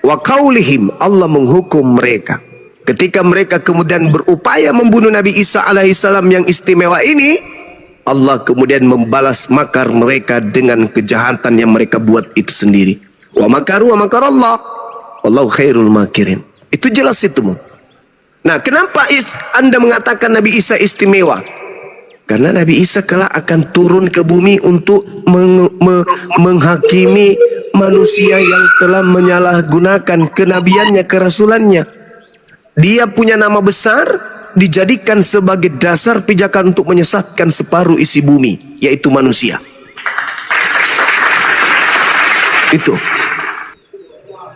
Wa qaulihim, Allah menghukum mereka ketika mereka kemudian berupaya membunuh Nabi Isa alaihissalam yang istimewa ini. Allah kemudian membalas makar mereka dengan kejahatan yang mereka buat itu sendiri. Wa makaru wa makarallah wallahu khairul makirin. Itu jelas itu. Nah, kenapa Anda mengatakan Nabi Isa istimewa? Karena Nabi Isa kelak akan turun ke bumi untuk menghakimi manusia yang telah menyalahgunakan kenabiannya, kerasulannya. Dia punya nama besar, dijadikan sebagai dasar pijakan untuk menyesatkan separuh isi bumi, yaitu manusia. Itu.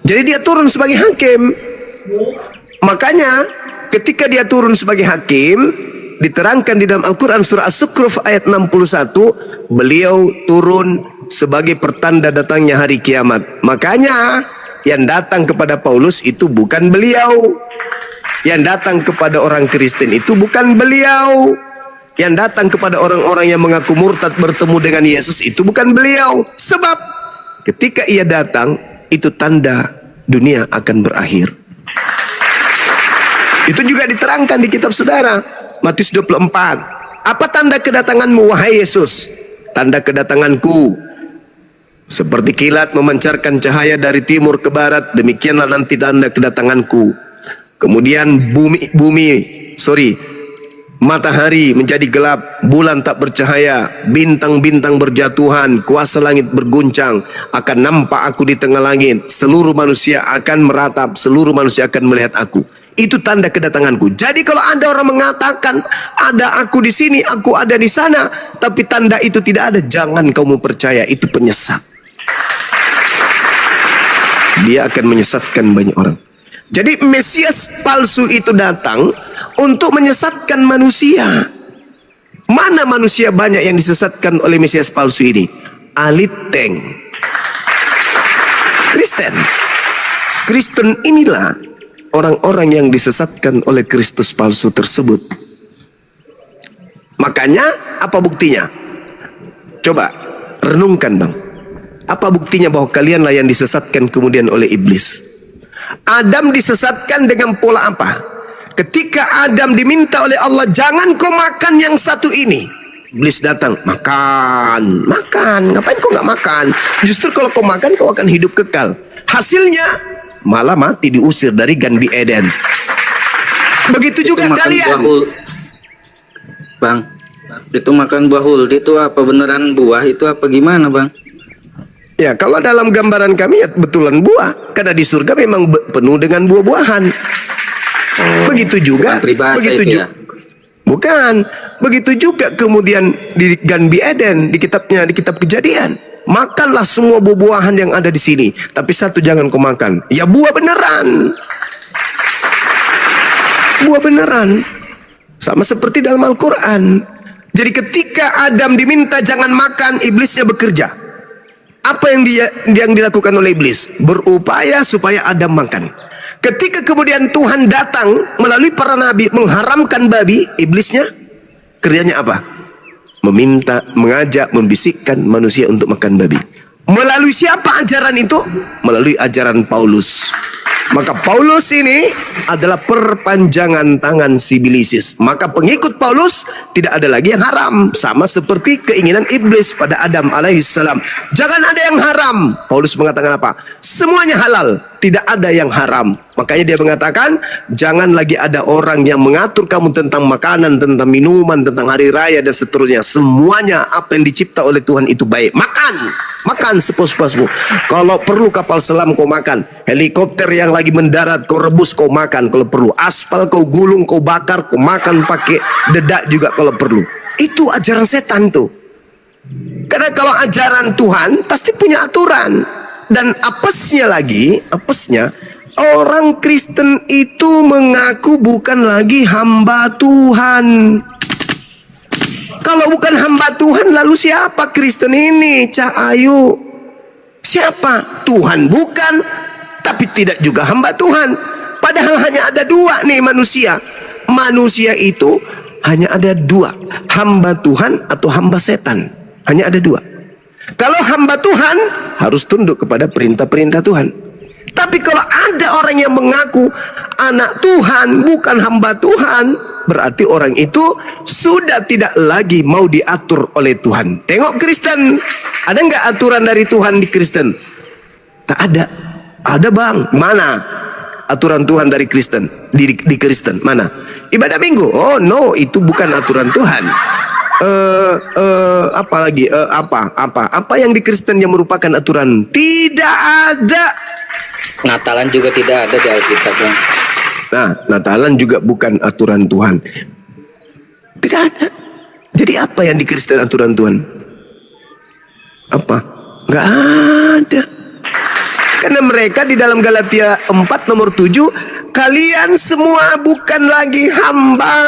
Jadi dia turun sebagai hakim. Makanya ketika dia turun sebagai hakim, diterangkan di dalam Al-Quran surah As-Zukhruf ayat 61, beliau turun sebagai pertanda datangnya hari kiamat. Makanya yang datang kepada Paulus itu bukan beliau. Yang datang kepada orang Kristen itu bukan beliau. Yang datang kepada orang-orang yang mengaku murtad bertemu dengan Yesus itu bukan beliau. Sebab ketika ia datang, itu tanda dunia akan berakhir. Itu juga diterangkan di kitab saudara, Matius 24. Apa tanda kedatanganmu, wahai Yesus? Tanda kedatanganku seperti kilat memancarkan cahaya dari timur ke barat, demikianlah nanti tanda kedatanganku. Kemudian matahari menjadi gelap, bulan tak bercahaya, bintang-bintang berjatuhan, kuasa langit berguncang, akan nampak aku di tengah langit, seluruh manusia akan meratap, seluruh manusia akan melihat aku. Itu tanda kedatanganku. Jadi kalau ada orang mengatakan ada aku di sini, aku ada di sana, tapi tanda itu tidak ada, jangan kamu percaya, itu penyesat. Dia akan menyesatkan banyak orang. Jadi Mesias palsu itu datang untuk menyesatkan manusia. Mana manusia banyak yang disesatkan oleh Mesias palsu ini? Aliteng. Kristen inilah orang-orang yang disesatkan oleh Kristus palsu tersebut. Makanya apa buktinya? Coba renungkan bang. Apa buktinya bahwa kalianlah yang disesatkan kemudian oleh iblis? Adam disesatkan dengan pola apa? Ketika Adam diminta oleh Allah, jangan kau makan yang satu ini. Iblis datang, makan. Ngapain kau nggak makan? Justru kalau kau makan, kau akan hidup kekal. Hasilnya malah mati, diusir dari Ganbi Eden. Begitu juga kalian. Bang, itu makan buah huldi itu apa beneran buah itu apa gimana bang? Ya, kalau dalam gambaran kami ya betulan buah, karena di surga memang penuh dengan buah-buahan. Begitu juga, begitu juga kemudian di Ganbi Eden, di kitab Kejadian. Makanlah semua buah-buahan yang ada di sini, tapi satu jangan kau makan. Ya buah beneran. Buah beneran. Sama seperti dalam Al-Quran. Jadi ketika Adam diminta jangan makan, iblisnya bekerja. Apa yang dilakukan oleh iblis? Berupaya supaya Adam makan. Ketika kemudian Tuhan datang melalui para nabi mengharamkan babi, iblisnya kerjanya apa? Mengajak, membisikkan manusia untuk makan babi. Melalui siapa ajaran itu? Melalui ajaran Paulus. Maka Paulus ini adalah perpanjangan tangan si iblisis. Maka pengikut Paulus tidak ada lagi yang haram. Sama seperti keinginan iblis pada Adam alaihissalam. Jangan ada yang haram. Paulus mengatakan apa? Semuanya halal. Tidak ada yang haram. Makanya dia mengatakan, jangan lagi ada orang yang mengatur kamu tentang makanan, tentang minuman, tentang hari raya dan seterusnya. Semuanya apa yang dicipta oleh Tuhan itu baik. Makan sepuas-puasmu. Kalau perlu kapal selam kau makan. Helikopter yang lagi mendarat kau rebus kau makan kalau perlu. Aspal kau gulung kau bakar kau makan pakai dedak juga kalau perlu. Itu ajaran setan tuh. Karena kalau ajaran Tuhan pasti punya aturan. Dan apesnya orang Kristen itu mengaku bukan lagi hamba Tuhan. Kalau bukan hamba Tuhan, lalu siapa Kristen ini? Cak Ayu. Siapa? Tuhan bukan, tapi tidak juga hamba Tuhan. Padahal hanya ada dua nih manusia. Manusia itu hanya ada dua. Hamba Tuhan atau hamba setan. Hanya ada dua. Kalau hamba Tuhan, harus tunduk kepada perintah-perintah Tuhan. Tapi kalau ada orang yang mengaku anak Tuhan, bukan hamba Tuhan, berarti orang itu sudah tidak lagi mau diatur oleh Tuhan. Tengok Kristen, ada nggak aturan dari Tuhan di Kristen? Tak ada. Ada bang, mana aturan Tuhan dari Kristen? Di Kristen mana? Ibadah minggu? Oh no, itu bukan aturan Tuhan. Apa lagi? Apa yang di Kristen yang merupakan aturan? Tidak ada. Natalan juga tidak ada di Alkitab, Bang. Nah, Natalan juga bukan aturan Tuhan. Tidak ada. Jadi apa yang di Kristen aturan Tuhan? Apa? Nggak ada. Karena mereka di dalam Galatia 4 nomor 7, kalian semua bukan lagi hamba,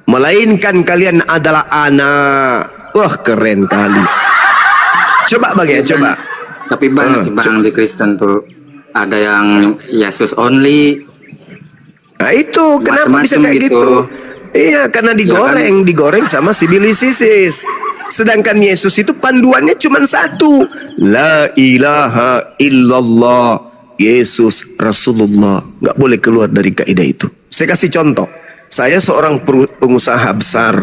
melainkan kalian adalah anak. Wah, keren kali. Coba bagi, coba. Tapi banyak sih Bang di Kristen tuh. Ada yang Yesus only. Nah itu kenapa bisa kayak gitu? Iya, karena digoreng sama sibilisisis. Sedangkan Yesus itu panduannya cuma satu, la ilaha illallah, Yesus Rasulullah. Nggak boleh keluar dari kaidah itu. Saya kasih contoh. Saya seorang pengusaha besar.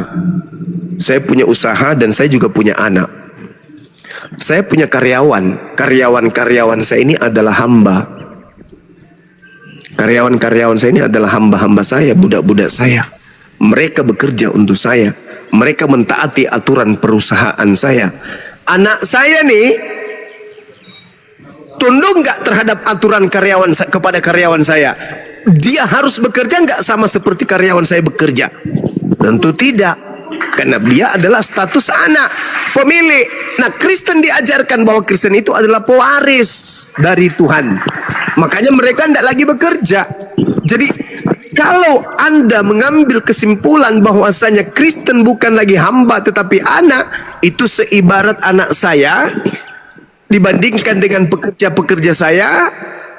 Saya punya usaha dan saya juga punya anak. Saya punya karyawan. Karyawan saya ini adalah hamba. Karyawan saya ini adalah hamba-hamba saya, budak-budak saya. Mereka bekerja untuk saya. Mereka mentaati aturan perusahaan saya. Anak saya nih tunduk nggak terhadap aturan kepada karyawan saya? Dia harus bekerja nggak sama seperti karyawan saya bekerja? Tentu tidak. Karena dia adalah status anak, pemilik. Nah, Kristen diajarkan bahwa Kristen itu adalah pewaris dari Tuhan. Makanya mereka tidak lagi bekerja. Jadi kalau Anda mengambil kesimpulan bahwasanya Kristen bukan lagi hamba tetapi anak, itu seibarat anak saya dibandingkan dengan pekerja-pekerja saya.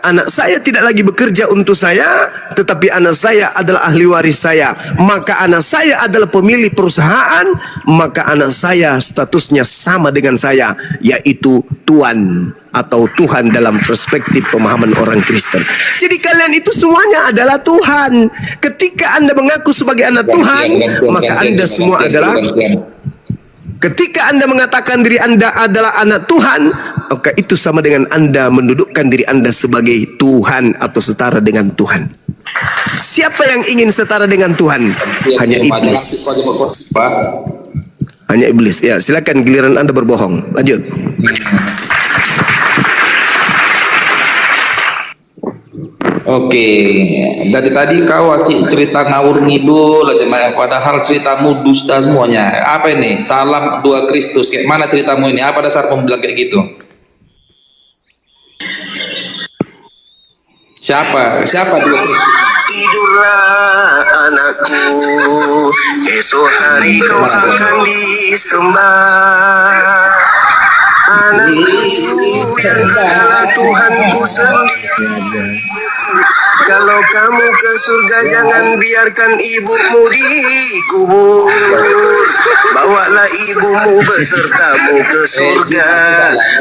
Anak saya tidak lagi bekerja untuk saya, tetapi anak saya adalah ahli waris saya. Maka anak saya adalah pemilik perusahaan, maka anak saya statusnya sama dengan saya, yaitu tuan atau Tuhan dalam perspektif pemahaman orang Kristen. Jadi kalian itu semuanya adalah Tuhan. Ketika Anda mengaku sebagai anak Tuhan, maka Anda semua adalah. Ketika Anda mengatakan diri Anda adalah anak Tuhan, maka itu sama dengan Anda mendudukkan diri Anda sebagai Tuhan atau setara dengan Tuhan. Siapa yang ingin setara dengan Tuhan? Hanya iblis. Hanya iblis. Ya, silakan giliran Anda berbohong. Lanjut. Oke, dari tadi kau asik cerita ngawur ngidul aja, padahal ceritamu dusta semuanya. Apa ini? Salam dua Kristus. Kayak mana ceritamu ini? Apa dasar bilang kayak gitu? Siapa dua Kristus? Tidurlah anakku, esok hari kau akan disembah. Anakku yang adalah Tuhanku sendiri. Kalau kamu ke surga jangan biarkan ibumu dikubur. Bawalah ibumu besertamu ke surga.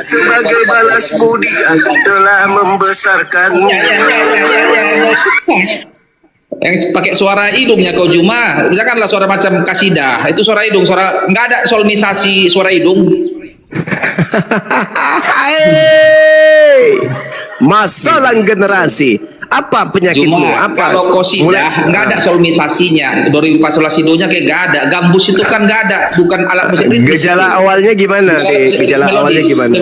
Sebagai balas budi aku telah membesarkanmu. Yang pakai suara hidungnya kau Juma, misalkanlah suara macam kasidah, itu suara hidung, suara nggak ada solmisasi suara hidung. Masalah generasi. Apa penyakitmu? Cuma Apa? kalau kosidah nggak ada solmisasinya, dari pasiolasidonya kayak nggak ada, gambus itu kan nggak ada, bukan alat musik ritmis. Gejala awalnya gimana? Gejala awalnya gimana?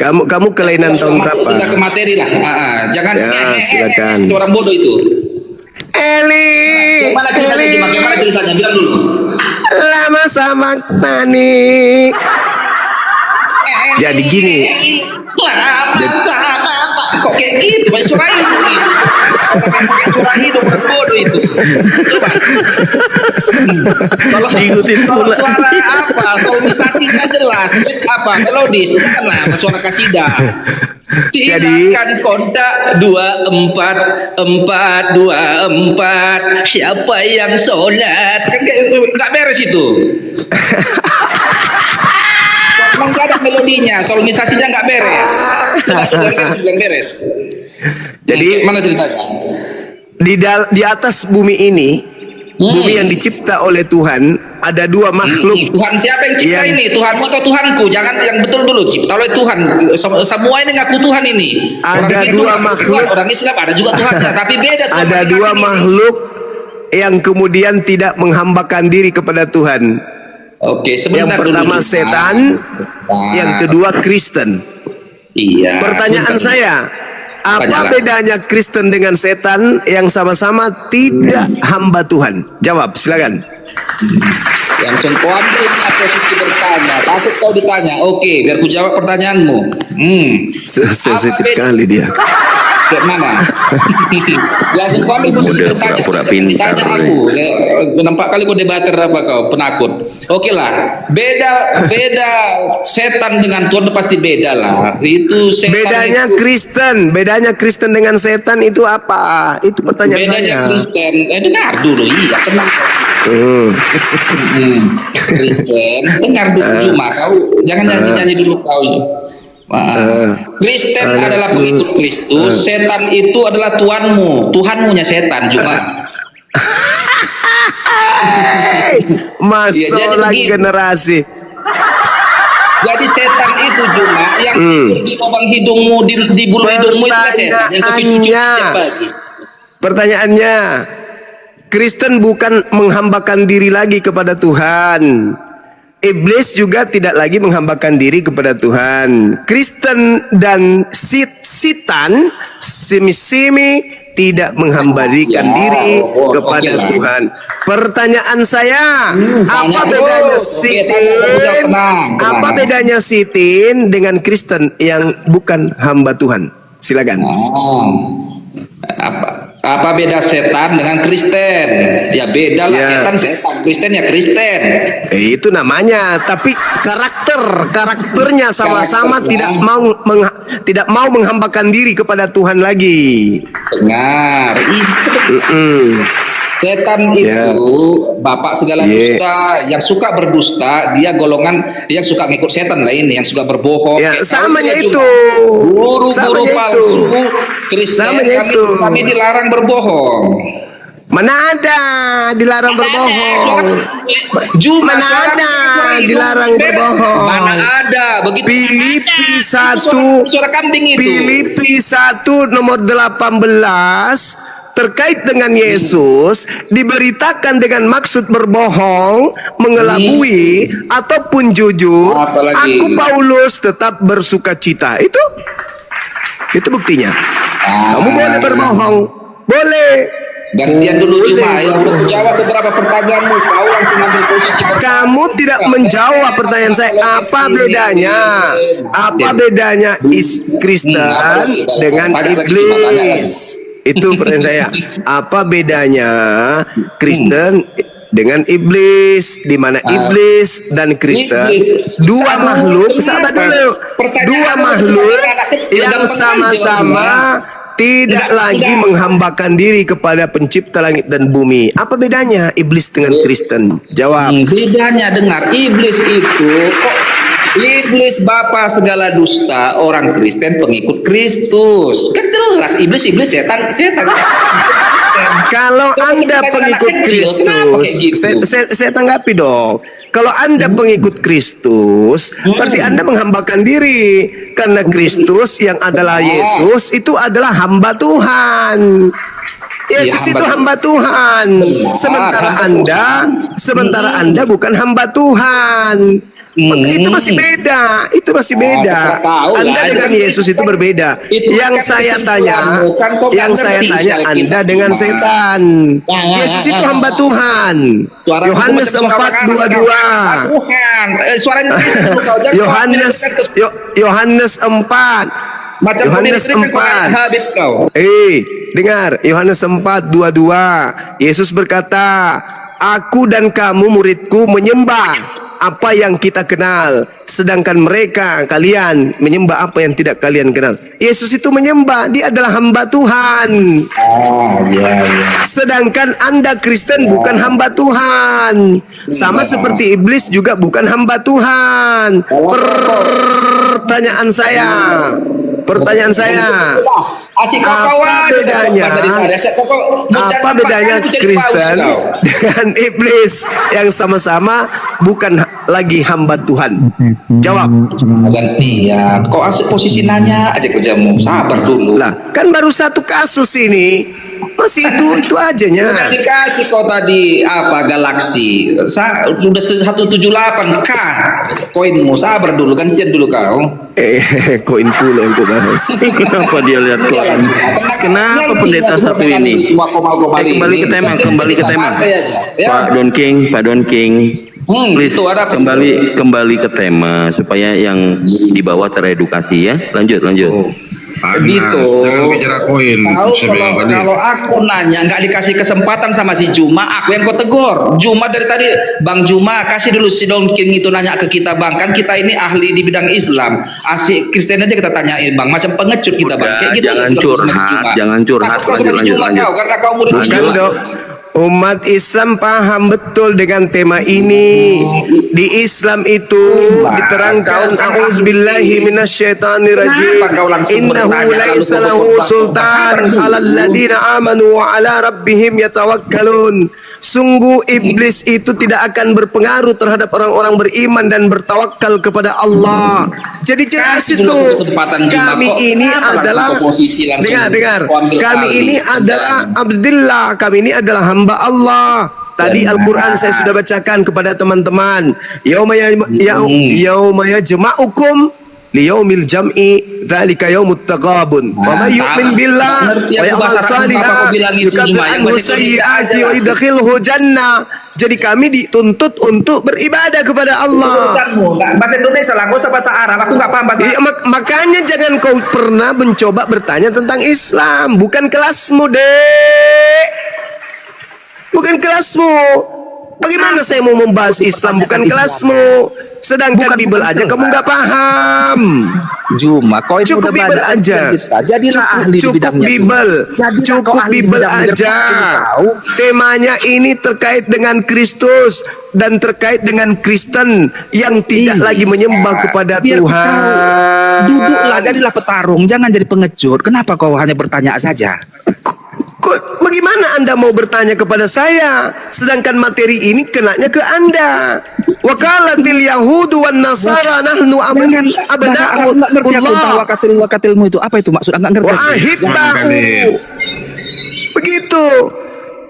Kamu kelainan tahun berapa? Kita ke materi lah. Jangan Ya, silakan. orang bodoh itu. Eli. Gimana ceritanya? Gimana ceritanya? Bilang dulu. Lama sama Tani. Jadi gini. Kok kayak gitu? Pakai suara hidung gitu. Orang pakai suara hidung orang bodoh itu. Coba. Kalau suara apa? Solmisasinya jelas. Apa? Melodis. Kenapa suara kasidah? Silakan kontak 24 siapa yang sholat kan nggak beres itu. Memang gak ada melodinya, solonisasinya nggak beres. Belum beres. Jadi Mana ceritanya? di atas bumi ini, bumi yang dicipta oleh Tuhan, ada dua makhluk. Tuhan siapa yang cipta Yang- ini? Tuhanmu atau Tuhanku? Jangan yang betul dulu. Cipta oleh Tuhan. Semua ini ngaku Tuhan ini. Orang Ada Hindu dua ngaku makhluk. Tuhan, orang Islam ada juga Tuhannya, tapi beda. Tuhan Ada masing-masing dua ini. makhluk yang kemudian tidak menghambakan diri kepada Tuhan. Oke, sebentar Yang pertama dulu. setan, yang kedua Kristen. Iya. Pertanyaan sebentar. saya, apa Tanyalah. bedanya Kristen dengan setan yang sama-sama tidak hamba Tuhan? Jawab, silakan. Langsung kau ambil posisi bertanya. Takut kau ditanya. Oke, biar ku jawab pertanyaanmu. Sensitif Apa beda- kali dia. Kayak mana? Langsung kau ambil posisi Udah bertanya. pura-pura Jangan pintar ditanya lu. aku. Nampak kali kau debater apa kau penakut. Oke lah. Beda setan dengan Tuhan itu pasti beda lah. Itu setan Bedanya itu, Kristen dengan setan itu apa? Itu pertanyaan bedanya saya. Kristen. Dengar dulu. Iya, tenang. Hmm. Kristen, dengar dulu cuma kau jangan nyanyi dulu kau. Kristen adalah pengikut Kristus, setan itu adalah Tuhanmu nya setan cuma. Masuk Iya, jadi lagi begini. generasi. Jadi setan itu cuma yang tidur di lubang hidungmu, di bulu hidungmu itu setan. Yang kecucu siapa lagi? Pertanyaannya, Kristen bukan menghambakan diri lagi kepada Tuhan. Iblis juga tidak lagi menghambakan diri kepada Tuhan. Kristen dan setan simi-simi tidak menghambarikan Ya, diri oke kepada lah. Tuhan. Pertanyaan saya, apa tanya bedanya dulu. Oke, tanya dulu, sitin? tenang. Apa bedanya sitin dengan Kristen yang bukan hamba Tuhan? Silakan. Apa beda setan dengan Kristen? Ya beda lah, Ya. setan, Kristen ya Kristen. Itu namanya, tapi karakternya sama-sama Karakternya. tidak mau menghambakan diri kepada Tuhan lagi. Dengar, setan itu Ya. bapak segala Ye. dusta. Yang suka berdusta dia golongan yang suka ngikut setan lain, yang suka berbohong. Ya, samanya Kau itu. guru-guru Samanya palsu itu. Kristen, Samanya itu. kami dilarang berbohong. Mana ada dilarang berbohong? Mana ada dilarang berbohong? Mana ada begitu? Filipi Ada. 1 Itu suara kambing itu. Filipi 1 nomor 18 terkait dengan Yesus diberitakan dengan maksud berbohong, mengelabui ataupun jujur. Apalagi? Aku Paulus tetap bersukacita. Itu buktinya. Kamu boleh berbohong, boleh. Gantian dulu cuma Boleh. yang jawab beberapa pertanyaanmu. Kau langsung ambil posisi Kamu tidak menjawab pertanyaan saya. Apa bedanya? Apa bedanya Kristen dengan iblis? Itu pertanyaan saya. Apa bedanya Kristen dengan iblis? Di mana iblis dan Kristen dua makhluk, sahabat dulu, dua makhluk yang sama-sama tidak lagi menghambakan diri kepada pencipta langit dan bumi. Apa bedanya iblis dengan Kristen? Jawab. Bedanya dengar, iblis itu kok iblis bapa segala dusta, orang Kristen pengikut Kristus. Kan jelas iblis setan. Kalau Anda pengikut Kristus, saya tanggapi dong. Kalau Anda pengikut Kristus, berarti Anda menghambakan diri. Karena Kristus yang adalah Yesus itu adalah hamba Tuhan. Yesus Iya, itu hamba Tuhan. Sementara Anda bukan hamba Tuhan. Maka itu masih beda. Itu masih beda. tahu lah. Anda dengan Yesus itu berbeda. Itu Yang kan saya kesimpulanmu, tanya, kan kau nggak yang saya ngerti tanya istilah Anda kita dengan cuma. setan. Yesus itu hamba Tuhan. Suara Yohanes 4:22. Tuhan, suara Indonesia dulu kau. Jangan Yohanes Yohanes 4. macam Yohanes pemilik Quran 4. habis kau. Dengar Yohanes 4:22. Yesus berkata, "Aku dan kamu muridku menyembah apa yang kita kenal, sedangkan mereka, kalian menyembah apa yang tidak kalian kenal. Yesus itu menyembah, dia adalah hamba Tuhan. Iya. Sedangkan Anda Kristen bukan hamba Tuhan. Sama seperti iblis juga bukan hamba Tuhan. Pertanyaan saya, apa bedanya Kristen dengan iblis yang sama-sama bukan lagi hamba Tuhan? Jawab. Gantian. Kok asik posisi nanya aja kerjamu? Sabar dulu. Lah, kan baru satu kasus ini. Masih itu ajanya. Udah dikasih kau tadi apa galaksi. Udah 178K koinmu. Sabar dulu, gantian dulu kau. Koin pula yang kau bahas. Kenapa dia lihat koin? Kenapa pendeta satu ini? Kembali ke tema. Pak Don King. Please itu ada kembali ke tema supaya yang di bawah teredukasi ya. Lanjut. Gitu. Jangan bicara koin. Kalau aku nanya nggak dikasih kesempatan sama si Juma, aku yang kau tegur. Juma dari tadi, Bang Juma kasih dulu si Don King itu nanya ke kita, Bang. Kan kita ini ahli di bidang Islam. Asik Kristen aja kita tanyain, Bang. Macam pengecut kita, Bang. Kayak gitu. Jangan curhat. Lanjut. Karena kau murid Kan dok, umat Islam paham betul dengan tema ini. Di Islam itu diterangkan a'udzubillahi minasyaitonirrajim. Innahu laisa lahu sultan 'alal ladzina amanu wa 'ala rabbihim yatawakkalun. Sungguh iblis itu tidak akan berpengaruh terhadap orang-orang beriman dan bertawakal kepada Allah. Jadi jelas itu. Kami ini adalah dengar. Kami ini adalah Abdillah. Kami ini adalah hamba Allah. Tadi Al-Quran saya sudah bacakan kepada teman-teman. Yauma yajma'ukum liyaumil jam'i dzalika yaumut taghabun. Wa may yu'min billah wa ya'mal shalihan yukaffir anhu sayyi'ati wa yudkhilhu jannah. Jadi kami dituntut untuk beribadah kepada Allah. Bahasa Indonesia lah, gak usah bahasa Arab. Aku gak paham bahasa Arab. Makanya jangan kau pernah mencoba bertanya tentang Islam. Bukan kelasmu, Dek. Bukan kelasmu. Bagaimana saya mau membahas Islam? Bukan kelasmu. Sedangkan Bible aja kamu nggak paham. Juma, kau cukup Bible aja. Jadilah ahli di bidangnya. Cukup Bible aja. Temanya ini terkait dengan Kristus dan terkait dengan Kristen yang tidak lagi menyembah kepada Tuhan. Duduklah, jadilah petarung, jangan jadi pengecut. Kenapa kau hanya bertanya saja? Bagaimana Anda mau bertanya kepada saya sedangkan materi ini kenanya ke Anda? Waqalatil yahudu wan nasara nahnu abna'ullah. Wakatilmu itu apa itu maksud? Enggak ngerti. Wa ahibba'u. Begitu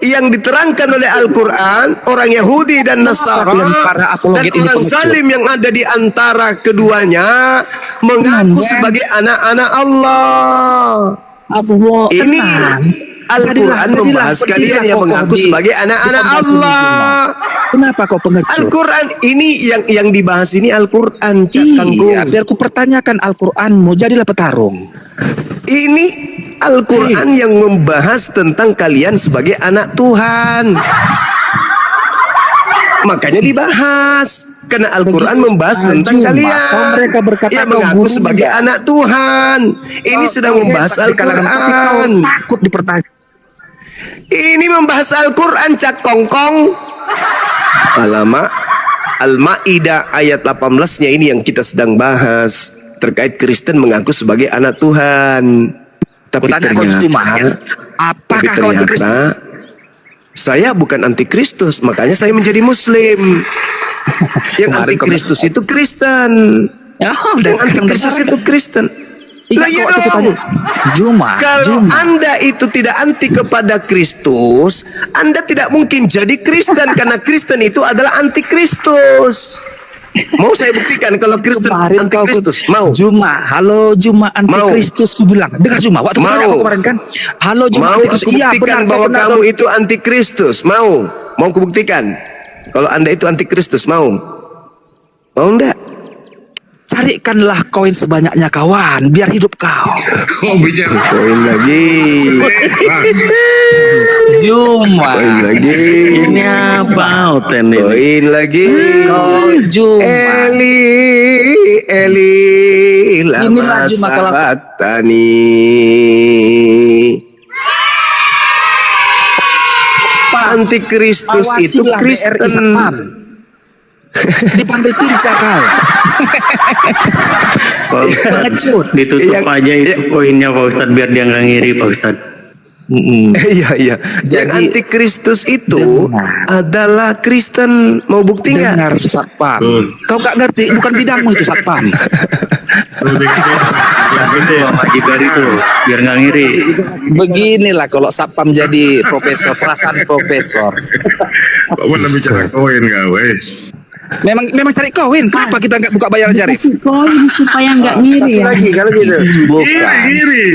yang diterangkan oleh Al-Quran, orang Yahudi dan Nasara dan orang zalim yang ada di antara keduanya mengaku sebagai anak-anak Allah. Ini Al-Quran membahas kalian yang mengaku sebagai anak-anak Allah. Kenapa kau pengecut? Al-Quran ini yang dibahas ini Al-Quran, Cak Kangkung. Iya, biar ku pertanyakan Al-Quranmu, jadilah petarung. Ini Al-Quran yang membahas tentang kalian sebagai anak Tuhan. Makanya dibahas. Karena Al-Quran membahas tentang kalian yang mengaku sebagai anak Tuhan. Ini sedang membahas Al-Quran. Takut dipertanya. Ini membahas Al-Quran, Cak Kongkong. Alamak, Al-Ma'idah ayat 18-nya ini yang kita sedang bahas. Terkait Kristen mengaku sebagai anak Tuhan. Tapi ternyata saya bukan antikristus, makanya saya menjadi Muslim. Yang antikristus itu Kristen. Yang antikristus itu Kristen. Lah ya dong. Kalau Anda itu tidak anti kepada Kristus, Anda tidak mungkin jadi Kristen karena Kristen itu adalah antikristus. Mau saya buktikan kalau Kristen antikristus? Mau? Halo Juma antikristus, ku bilang. Dengar Juma, waktu aku kemarin kan. Halo Juma antikristus. Mau aku buktikan bahwa kamu itu antikristus? Mau aku buktikan kalau Anda itu antikristus? Mau enggak? Carikanlah koin sebanyaknya kawan, biar hidup kau. Kau bicara koin lagi. Juma. Koin lagi. Ini apa Oten ini? Koin lagi. Juma. Eli Inilah lama Juma kalau- sabaktani. Antikristus itu Awasilah BRI Kristen. Satpam. Dipanggil pinca kau. Pengecut. Ditutup Yang- aja itu poinnya Pak Ustadz biar dia nggak ngiri Pak Ustadz. Iya iya. Yang Jadi- antikristus itu Dengar. adalah Kristen. Mau bukti nggak? Dengar Satpam. Kau gak ngerti, bukan bidangmu itu Satpam. Itu Pak Jibar itu biar nggak ngiri. Beginilah kalau Satpam jadi profesor, perasaan profesor. Kok mana bicara koin kau, Memang cari kawin. Kenapa kita nggak buka bayar jari? Kasih koin supaya nggak ngiri ya. Lagi kalau gitu. Bukan. Iri.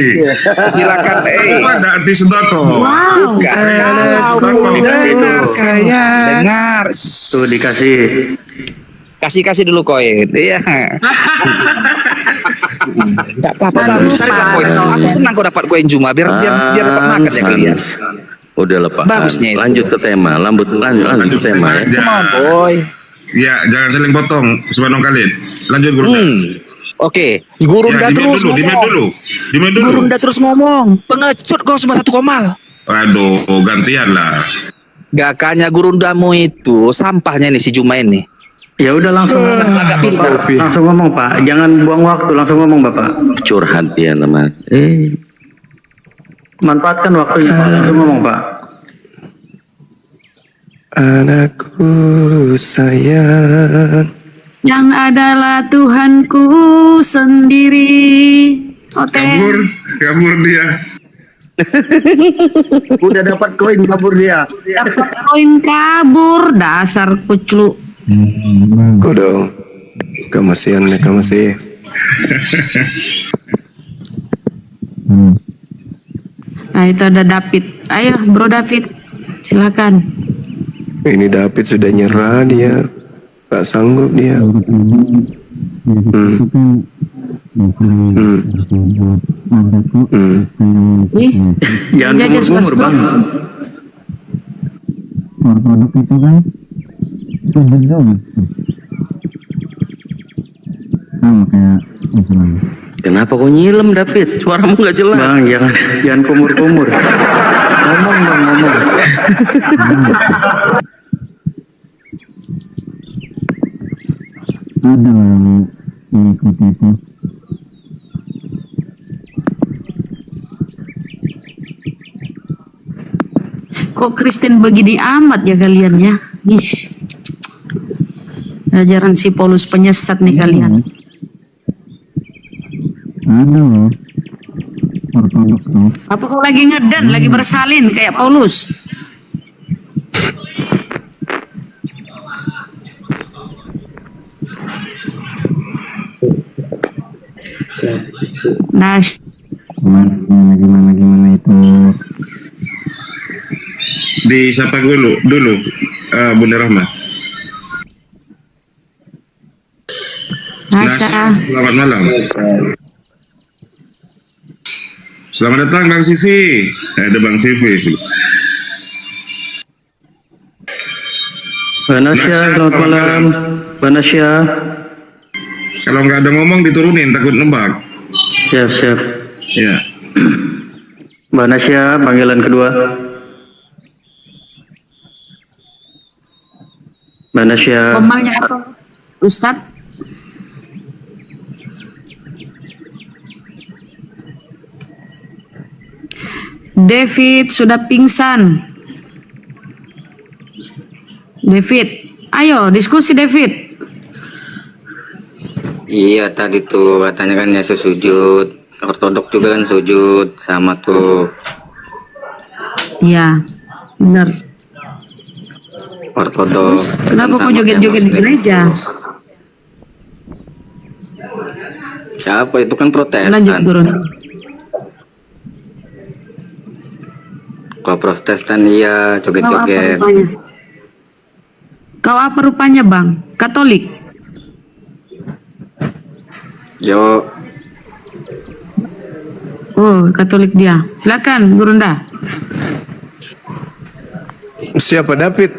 Silakan. Ada di sendoko. Wow. Anakku dan saya. Dengar. Tuh dikasih. Kasih dulu koin. Iya. Enggak apa-apa, bagus. Carilah koin. Aku senang kau dapat koin Juma biar dapat makan ya kalian. Udah lepas. Bagusnya itu. Lanjut ke tema. Lanjut ke tema ya. aja. Come on, boy. Ya, jangan saling potong sebanong kali. Lanjut guru. Oke, Gurunda Ya, terus ngomong. Di dulu. Gurunda terus ngomong. Pengecut kau cuma satu komal. Waduh, gantian lah. Gakanya Gurundamu itu sampahnya nih si Juma ini. Ya udah langsung Agak pintar. langsung ngomong Pak. Jangan buang waktu, langsung ngomong Bapak. Curhat dia teman. Manfaatkan waktunya Pak. Langsung ngomong Pak. Anakku sayang. Yang adalah Tuhanku sendiri. Oke. Kabur dia. Udah dapat koin kabur dia. Dapat koin kabur, dasar kuclu. Kau dong. Kemasian. Nah itu ada David. Ayo Bro David, silakan. Ini David sudah nyerah dia. Gak sanggup dia. Ih, Jangan jadi kumur-kumur suka-suka. Bang. Kenapa kau nyilem David? Suaramu nggak jelas. Bang, jangan kumur-kumur. Ngomong Bang, ngomong. Ada yang mengikuti itu. Kok Kristen begini amat ya kalian ya? Ish. Ajaran si Paulus penyesat nih kalian. Ada loh. Ortodoks tuh. Apa kau lagi ngedan, lagi bersalin kayak Paulus? Nah, Gimana itu. Di siapa dulu? Bunda Rahma. Nasya. Selamat malam. Selamat datang Bang Sivi. Ada Bang Sivi. Banasya, selamat malam. Banasya. Kalau nggak ada ngomong diturunin, takut nebak. Siap. Ya. Banasya, panggilan kedua. Banasya. Komalnya apa? Ustadz? David sudah pingsan. David, ayo diskusi David. Iya tadi tuh katanya kan Yesus sujud, ortodok juga kan sujud sama tuh Ya, benar. ortodok. Kenapa kau sama joget-joget di kayak Muslim. gereja? Siapa itu kan Lanjut Protestan. turun. Kalau Protestan iya joget-joget. Kau apa rupanya bang? Katolik? Yo, Oh, Katolik dia. Silakan, Gurunda. Siapa David?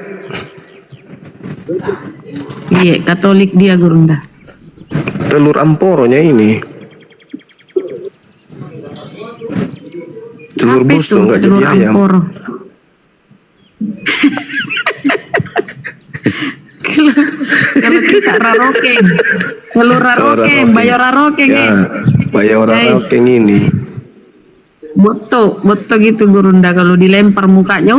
Iya, Katolik dia Gurunda. Telur amporonya ini. Telur Apa busuk itu? nggak jadi Telur ayam. amporo. Kalau kita rarokeng, telur rarokeng, bayo rarokeng Ya, bayo rarokeng ini. Boto gitu Gurunda kalau dilempar mukanya.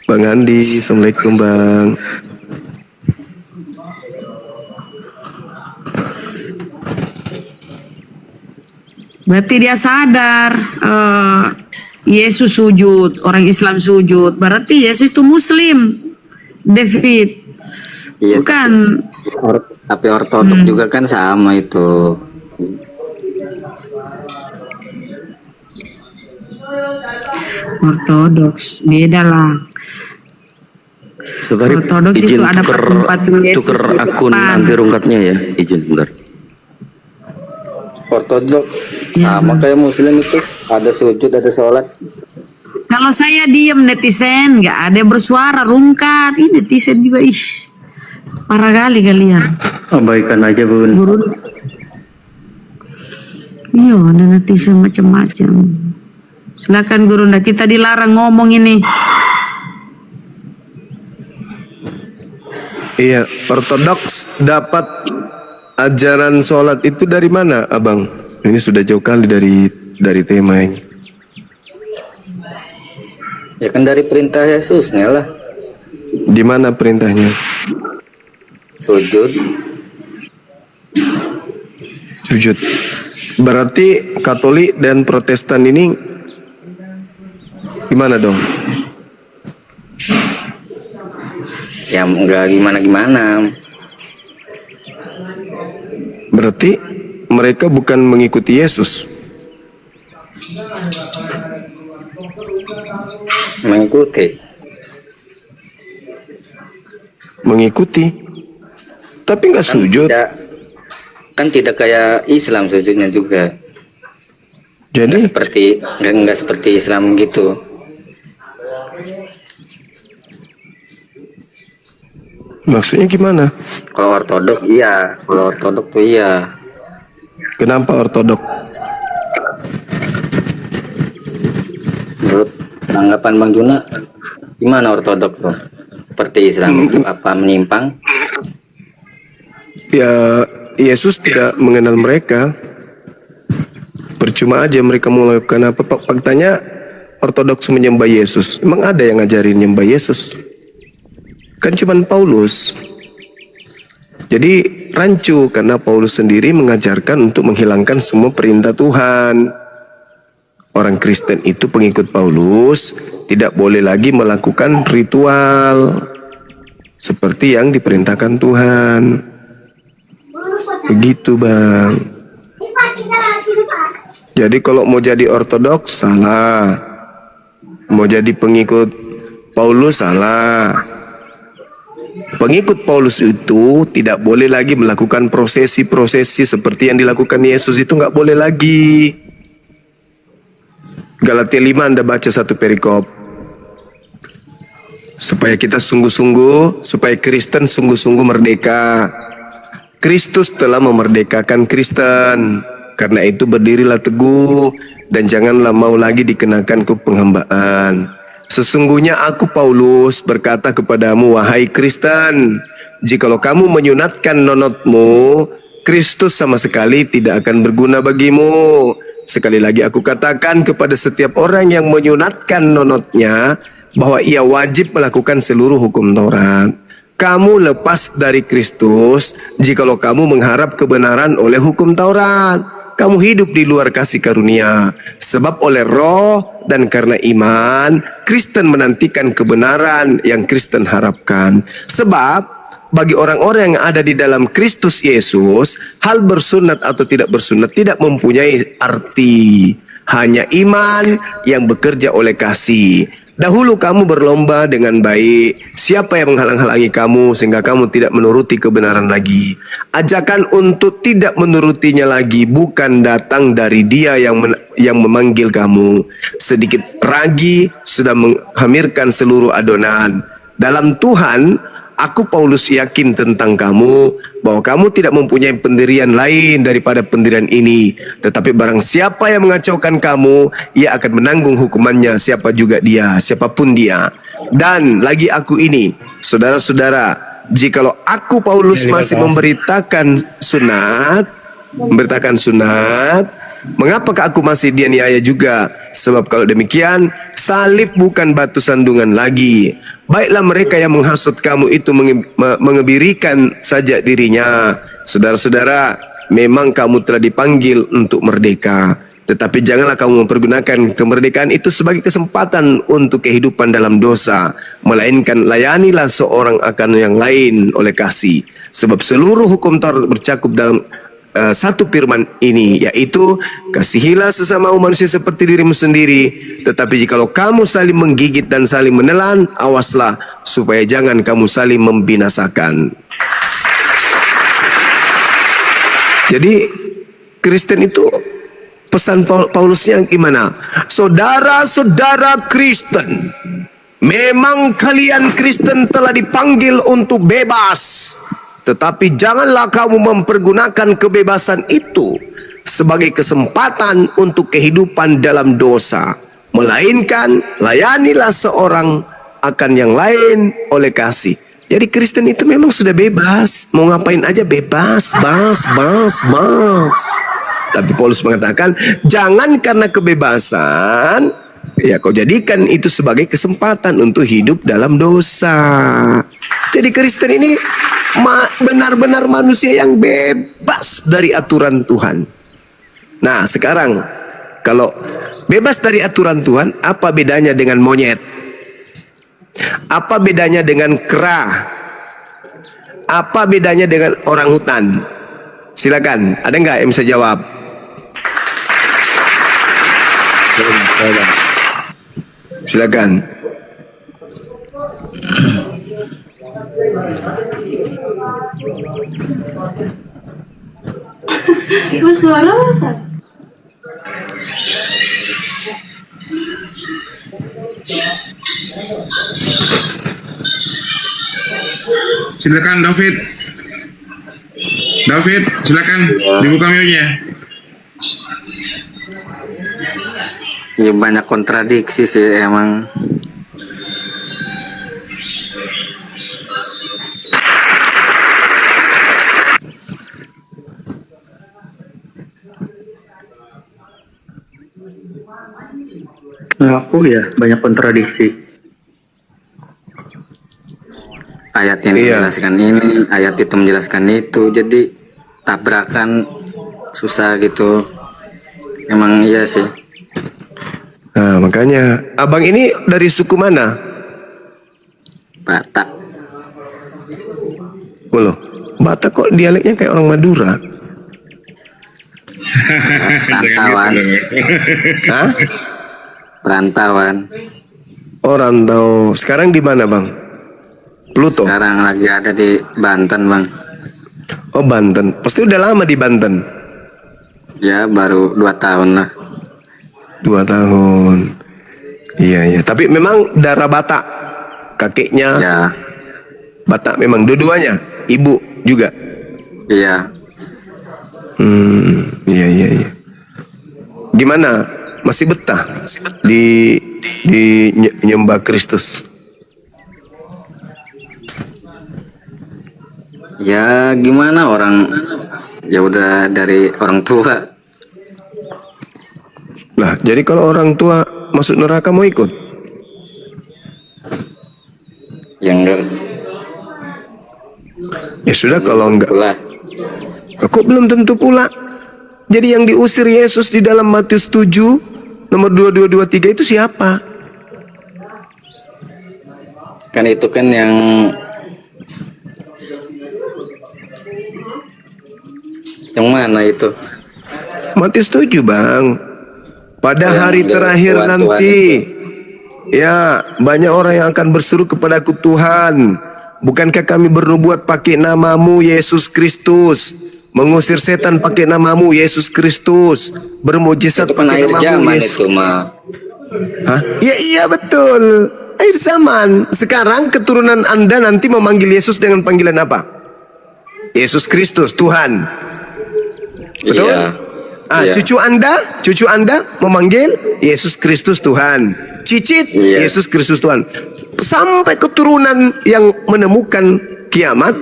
Bang Andi, assalamualaikum bang. Berarti dia sadar Yesus sujud, orang Islam sujud. Berarti Yesus itu Muslim, David. Iya, Bukan. tapi ortodok juga kan sama itu. Ortodoks beda lah. Sebentar, Ortodoks izin itu ada patung Yesus tuker di akun depan. anti rungkatnya ya, izin bentar. Ortodok sama kayak Muslim itu, ada sujud, ada sholat. Kalau saya diem netizen nggak ada yang bersuara rungkat. Ini netizen juga parah kali kalian. Abaikan aja bun. Guru. Iya ada netizen macam-macam. Silakan Gurunda, kita dilarang ngomong ini. Iya, ortodoks dapat ajaran sholat itu dari mana, abang? Ini sudah jauh kali dari tema ini. Ya kan dari perintah Yesusnya lah. Di mana perintahnya? Sujud. Sujud. Berarti Katolik dan Protestan ini gimana dong? Ya enggak gimana-gimana. Berarti mereka bukan mengikuti Yesus. Mengikuti. Tapi nggak sujud. Kan tidak kayak Islam sujudnya juga. Jadi Nggak seperti Islam gitu. maksudnya gimana? Kalau ortodok iya, kalau ortodok tuh iya. Kenapa ortodok? Menurut tanggapan Bang Juna, gimana ortodok tuh? Seperti Islam itu apa menyimpang? Ya, Yesus tidak mengenal mereka. Percuma aja mereka mau melakukan apa. Faktanya ortodoks menyembah Yesus. Emang ada yang ngajarin nyembah Yesus? Kan cuman Paulus. Jadi rancu karena Paulus sendiri mengajarkan untuk menghilangkan semua perintah Tuhan. Orang Kristen itu pengikut Paulus tidak boleh lagi melakukan ritual seperti yang diperintahkan Tuhan. Begitu bang. Jadi kalau mau jadi ortodoks salah, mau jadi pengikut Paulus salah. Pengikut Paulus itu tidak boleh lagi melakukan prosesi-prosesi seperti yang dilakukan Yesus, itu nggak boleh lagi. Galatia 5 Anda baca satu perikop. Supaya kita sungguh-sungguh, supaya Kristen sungguh-sungguh merdeka. Kristus telah memerdekakan Kristen. Karena itu berdirilah teguh dan janganlah mau lagi dikenakan ke penghambaan. Sesungguhnya aku Paulus berkata kepadamu, wahai Kristen, jikalau kamu menyunatkan nonotmu, Kristus sama sekali tidak akan berguna bagimu. Sekali lagi aku katakan kepada setiap orang yang menyunatkan nonotnya, bahwa ia wajib melakukan seluruh hukum Taurat. Kamu lepas dari Kristus jikalau kamu mengharap kebenaran oleh hukum Taurat. Kamu hidup di luar kasih karunia. Sebab oleh roh dan karena iman, Kristen menantikan kebenaran yang Kristen harapkan. Sebab bagi orang-orang yang ada di dalam Kristus Yesus, hal bersunat atau tidak bersunat tidak mempunyai arti. Hanya iman yang bekerja oleh kasih. Dahulu kamu berlomba dengan baik. Siapa yang menghalang-halangi kamu sehingga kamu tidak menuruti kebenaran lagi? Ajakan untuk tidak menurutinya lagi bukan datang dari Dia yang memanggil kamu. Sedikit ragi sudah menghamirkan seluruh adonan. Dalam Tuhan, aku Paulus yakin tentang kamu bahwa kamu tidak mempunyai pendirian lain daripada pendirian ini. Tetapi barang siapa yang mengacaukan kamu, ia akan menanggung hukumannya, siapa juga dia, siapapun dia. Dan lagi aku ini, saudara-saudara, jikalau aku Paulus masih memberitakan sunat, mengapakah aku masih dianiaya juga? Sebab kalau demikian, salib bukan batu sandungan lagi. Baiklah mereka yang menghasut kamu itu mengebirikan saja dirinya. Saudara-saudara, memang kamu telah dipanggil untuk merdeka. Tetapi janganlah kamu mempergunakan kemerdekaan itu sebagai kesempatan untuk kehidupan dalam dosa. Melainkan layanilah seorang akan yang lain oleh kasih. Sebab seluruh hukum Taurat bercakup dalam satu firman ini, yaitu kasihilah sesama manusia seperti dirimu sendiri. Tetapi jikalau kamu saling menggigit dan saling menelan, awaslah supaya jangan kamu saling membinasakan. Jadi Kristen itu pesan Paulusnya gimana? Saudara-saudara Kristen, memang kalian Kristen telah dipanggil untuk bebas. Tetapi janganlah kamu mempergunakan kebebasan itu sebagai kesempatan untuk kehidupan dalam dosa. Melainkan layanilah seorang akan yang lain oleh kasih. Jadi Kristen itu memang sudah bebas. Mau ngapain aja bebas. Tapi Paulus mengatakan, jangan karena kebebasan, ya kau jadikan itu sebagai kesempatan untuk hidup dalam dosa. Jadi Kristen ini benar-benar manusia yang bebas dari aturan Tuhan. Nah sekarang, kalau bebas dari aturan Tuhan, apa bedanya dengan monyet? Apa bedanya dengan kera? Apa bedanya dengan orang hutan? Silakan, ada nggak yang bisa jawab? Silakan. Ibu suara Silakan David. David, silakan dibuka mute-nya. Ya banyak kontradiksi sih emang. Aku ya banyak kontradiksi. Ayat yang menjelaskan ini, ayat itu menjelaskan itu, jadi tabrakan susah gitu. Emang iya sih. Nah makanya, abang ini dari suku mana? Batak. Loh, Batak kok dialeknya kayak orang Madura? Perantauan. Hah? Perantauan. Oh rantau. Sekarang di mana bang? Pluto? Sekarang lagi ada di Banten bang. Oh Banten. Pasti udah lama di Banten? Ya baru 2 tahun lah. 2 tahun. Iya. Tapi memang darah Batak. Kakeknya Ya. Batak memang dua-duanya. Ibu juga. Iya. Iya. Gimana? Masih betah di nyembah Kristus? Ya gimana orang, ya udah dari orang tua. Lah, jadi kalau orang tua masuk neraka mau ikut? Ya enggak. Ya sudah kalau enggak. Lah. Kok belum tentu pula? Jadi yang diusir Yesus di dalam Matius 7 nomor 2223 itu siapa? Kan itu kan yang mana itu? Matius 7 bang. Pada hari terakhir nanti Ya, banyak orang yang akan berseru kepadaku, Tuhan, bukankah kami bernubuat pakai namamu Yesus Kristus, mengusir setan pakai namamu Yesus Kristus, bermujizat Itu kan pakai akhir namamu zaman Yesus. itu mah. Hah? Ya iya betul. Akhir zaman. Sekarang keturunan Anda nanti memanggil Yesus dengan panggilan apa? Yesus Kristus, Tuhan. Betul? Iya. Ah, Iya. cucu Anda memanggil Yesus Kristus Tuhan. Cicit, Iya. Yesus Kristus Tuhan. Sampai keturunan yang menemukan kiamat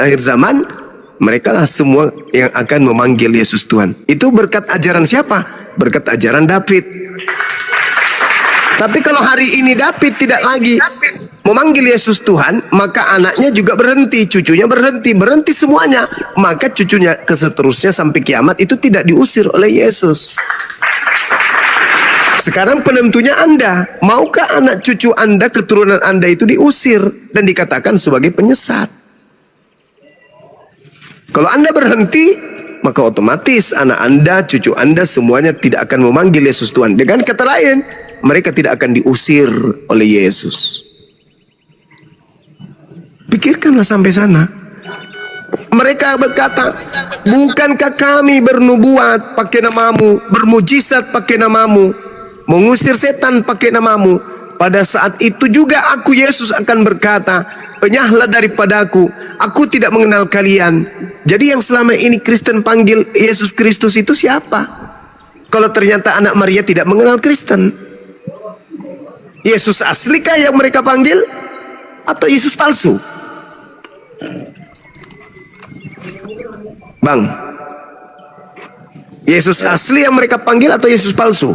akhir zaman, mereka lah semua yang akan memanggil Yesus Tuhan. Itu berkat ajaran siapa? Berkat ajaran David. Tapi kalau hari ini David tidak lagi memanggil Yesus Tuhan, maka anaknya juga berhenti, cucunya berhenti semuanya. Maka cucunya keseterusnya sampai kiamat itu tidak diusir oleh Yesus. Sekarang penentunya Anda. Maukah anak cucu Anda, keturunan Anda itu diusir dan dikatakan sebagai penyesat? Kalau Anda berhenti, maka otomatis anak Anda, cucu Anda semuanya tidak akan memanggil Yesus Tuhan. Dengan kata lain, mereka tidak akan diusir oleh Yesus. Pikirkanlah sampai sana. Mereka berkata, bukankah kami bernubuat pakai namamu, bermujizat pakai namamu, mengusir setan pakai namamu? Pada saat itu juga aku Yesus akan berkata, penyahlah daripadaku, aku tidak mengenal kalian. Jadi yang selama ini Kristen panggil Yesus Kristus itu siapa? Kalau ternyata anak Maria tidak mengenal Kristen, Yesus aslikah yang mereka panggil atau Yesus palsu? Bang, Yesus asli yang mereka panggil atau Yesus palsu?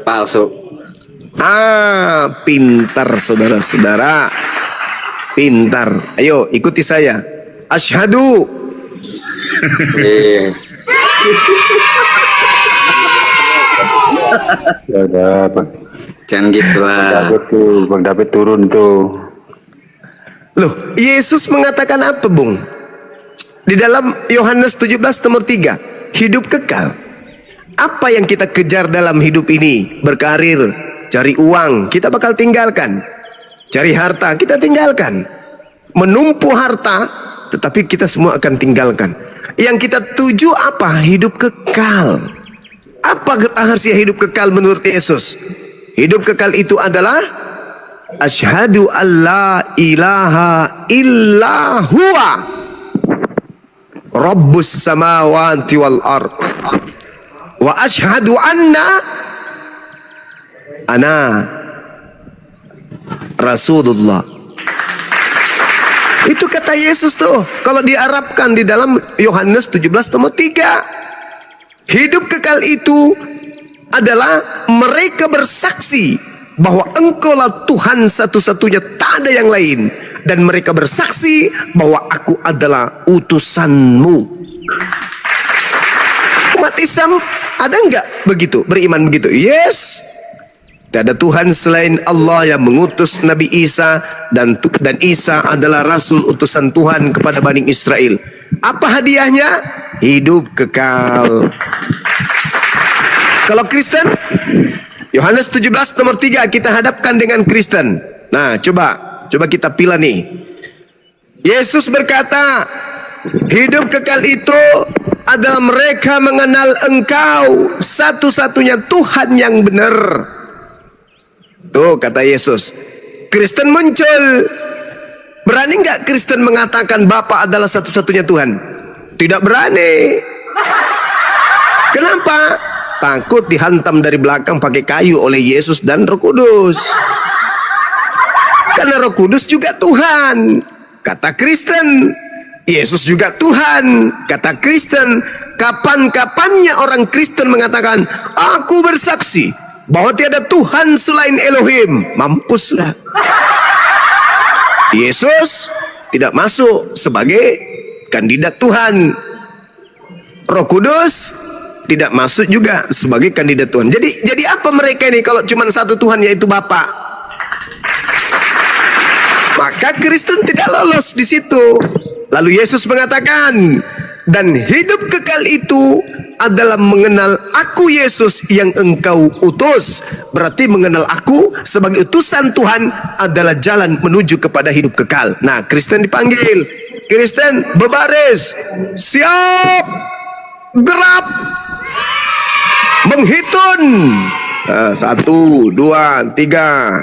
Palsu. Ah, pintar saudara-saudara. Pintar. Ayo ikuti saya. Asyhadu. Iya. Jangan gitu lah. Bang David turun tuh. Loh, Yesus mengatakan apa, Bung? Di dalam Yohanes 17 nomor 3, hidup kekal. Apa yang kita kejar dalam hidup ini? Berkarir, cari uang, kita bakal tinggalkan. Cari harta, kita tinggalkan. Menumpu harta, tetapi kita semua akan tinggalkan. Yang kita tuju apa? Hidup kekal. Apa rahasia hidup kekal menurut Yesus? Hidup kekal itu adalah asyhadu alla ilaha illa huwa rabbus samawati wal ard wa asyhadu ana Rasulullah. Itu kata Yesus tuh. Kalau diarabkan di dalam Yohanes 17 nomor 3. Hidup kekal itu adalah mereka bersaksi bahwa engkaulah Tuhan satu-satunya, tak ada yang lain. Dan mereka bersaksi bahwa aku adalah utusanmu. Umat Islam ada enggak begitu? Beriman begitu? Yes. Tidak ada Tuhan selain Allah yang mengutus Nabi Isa, dan Isa adalah Rasul utusan Tuhan kepada Bani Israel. Apa hadiahnya? Hidup kekal. Kalau Kristen, Yohanes 17 nomor 3 kita hadapkan dengan Kristen. Nah, coba kita pilih nih. Yesus berkata, hidup kekal itu adalah mereka mengenal Engkau satu-satunya Tuhan yang benar. Tuh kata Yesus. Kristen muncul. Berani nggak Kristen mengatakan Bapa adalah satu-satunya Tuhan? Tidak berani. Kenapa? Takut dihantam dari belakang pakai kayu oleh Yesus dan Roh Kudus. Karena Roh Kudus juga Tuhan. Kata Kristen. Yesus juga Tuhan. Kata Kristen. Kapan-kapannya orang Kristen mengatakan, aku bersaksi bahwa tiada Tuhan selain Elohim. Mampuslah. Yesus tidak masuk sebagai kandidat Tuhan. Roh Kudus tidak masuk juga sebagai kandidat Tuhan. Jadi apa mereka ini kalau cuma satu Tuhan, yaitu Bapa? Maka Kristen tidak lolos di situ. Lalu Yesus mengatakan, dan hidup kekal itu adalah mengenal aku Yesus yang engkau utus. Berarti mengenal aku sebagai utusan Tuhan adalah jalan menuju kepada hidup kekal. Nah, Kristen dipanggil. Kristen berbaris, siap, gerak, menghitung. 1, 2, 3.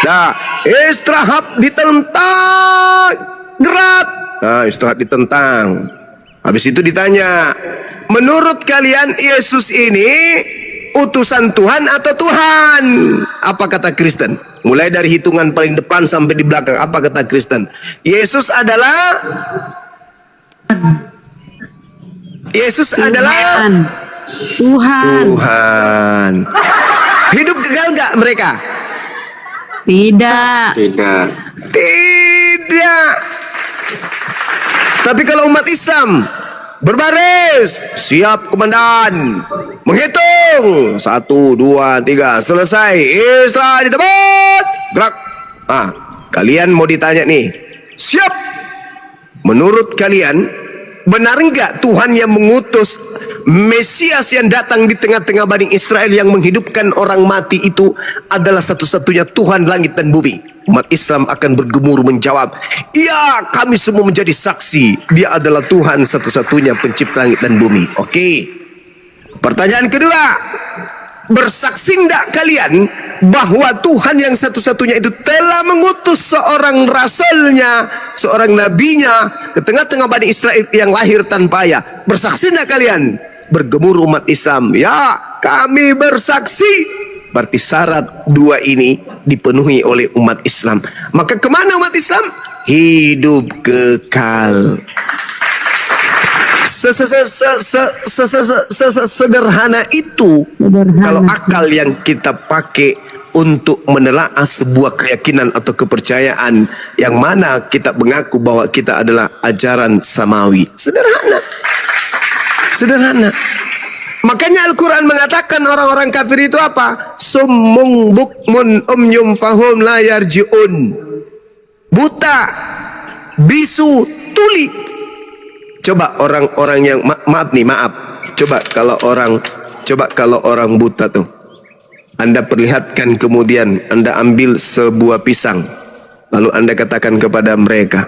Dah, istirahat ditentang, gerak. Nah, istirahat ditentang. Habis itu ditanya, menurut kalian Yesus ini utusan Tuhan atau Tuhan? Apa kata Kristen? Mulai dari hitungan paling depan sampai di belakang, apa kata Kristen? Yesus adalah Tuhan. Hidup kekal enggak mereka? Tidak. Tidak. Tidak. Tapi kalau umat Islam berbaris, siap komandan, menghitung 1, 2, 3, selesai, istirahat di tempat, gerak. Kalian mau ditanya nih, siap. Menurut kalian benar enggak Tuhan yang mengutus Mesias yang datang di tengah-tengah Bani Israel yang menghidupkan orang mati itu adalah satu-satunya Tuhan langit dan bumi? Umat Islam akan bergemur menjawab, iya, kami semua menjadi saksi. Dia adalah Tuhan satu-satunya pencipta langit dan bumi. Oke. Pertanyaan kedua, bersaksi enggak kalian bahwa Tuhan yang satu-satunya itu telah mengutus seorang rasulnya, seorang nabinya ke tengah-tengah Bani Israel yang lahir tanpa ayah? Bersaksi enggak kalian? Bergemur umat Islam, ya, kami bersaksi. Berarti syarat dua ini dipenuhi oleh umat Islam. Maka kemana umat Islam? Hidup kekal. Sederhana itu. Kalau akal yang kita pakai untuk menelaah sebuah keyakinan atau kepercayaan yang mana kita mengaku bahwa kita adalah ajaran samawi. Sederhana. Makanya Al-Quran mengatakan orang-orang kafir itu apa? Summung bukmun umyum fahum la yarji'un. Buta, bisu, tuli. Coba orang-orang yang maaf. Coba kalau orang buta tuh, Anda perlihatkan, kemudian Anda ambil sebuah pisang, lalu Anda katakan kepada mereka,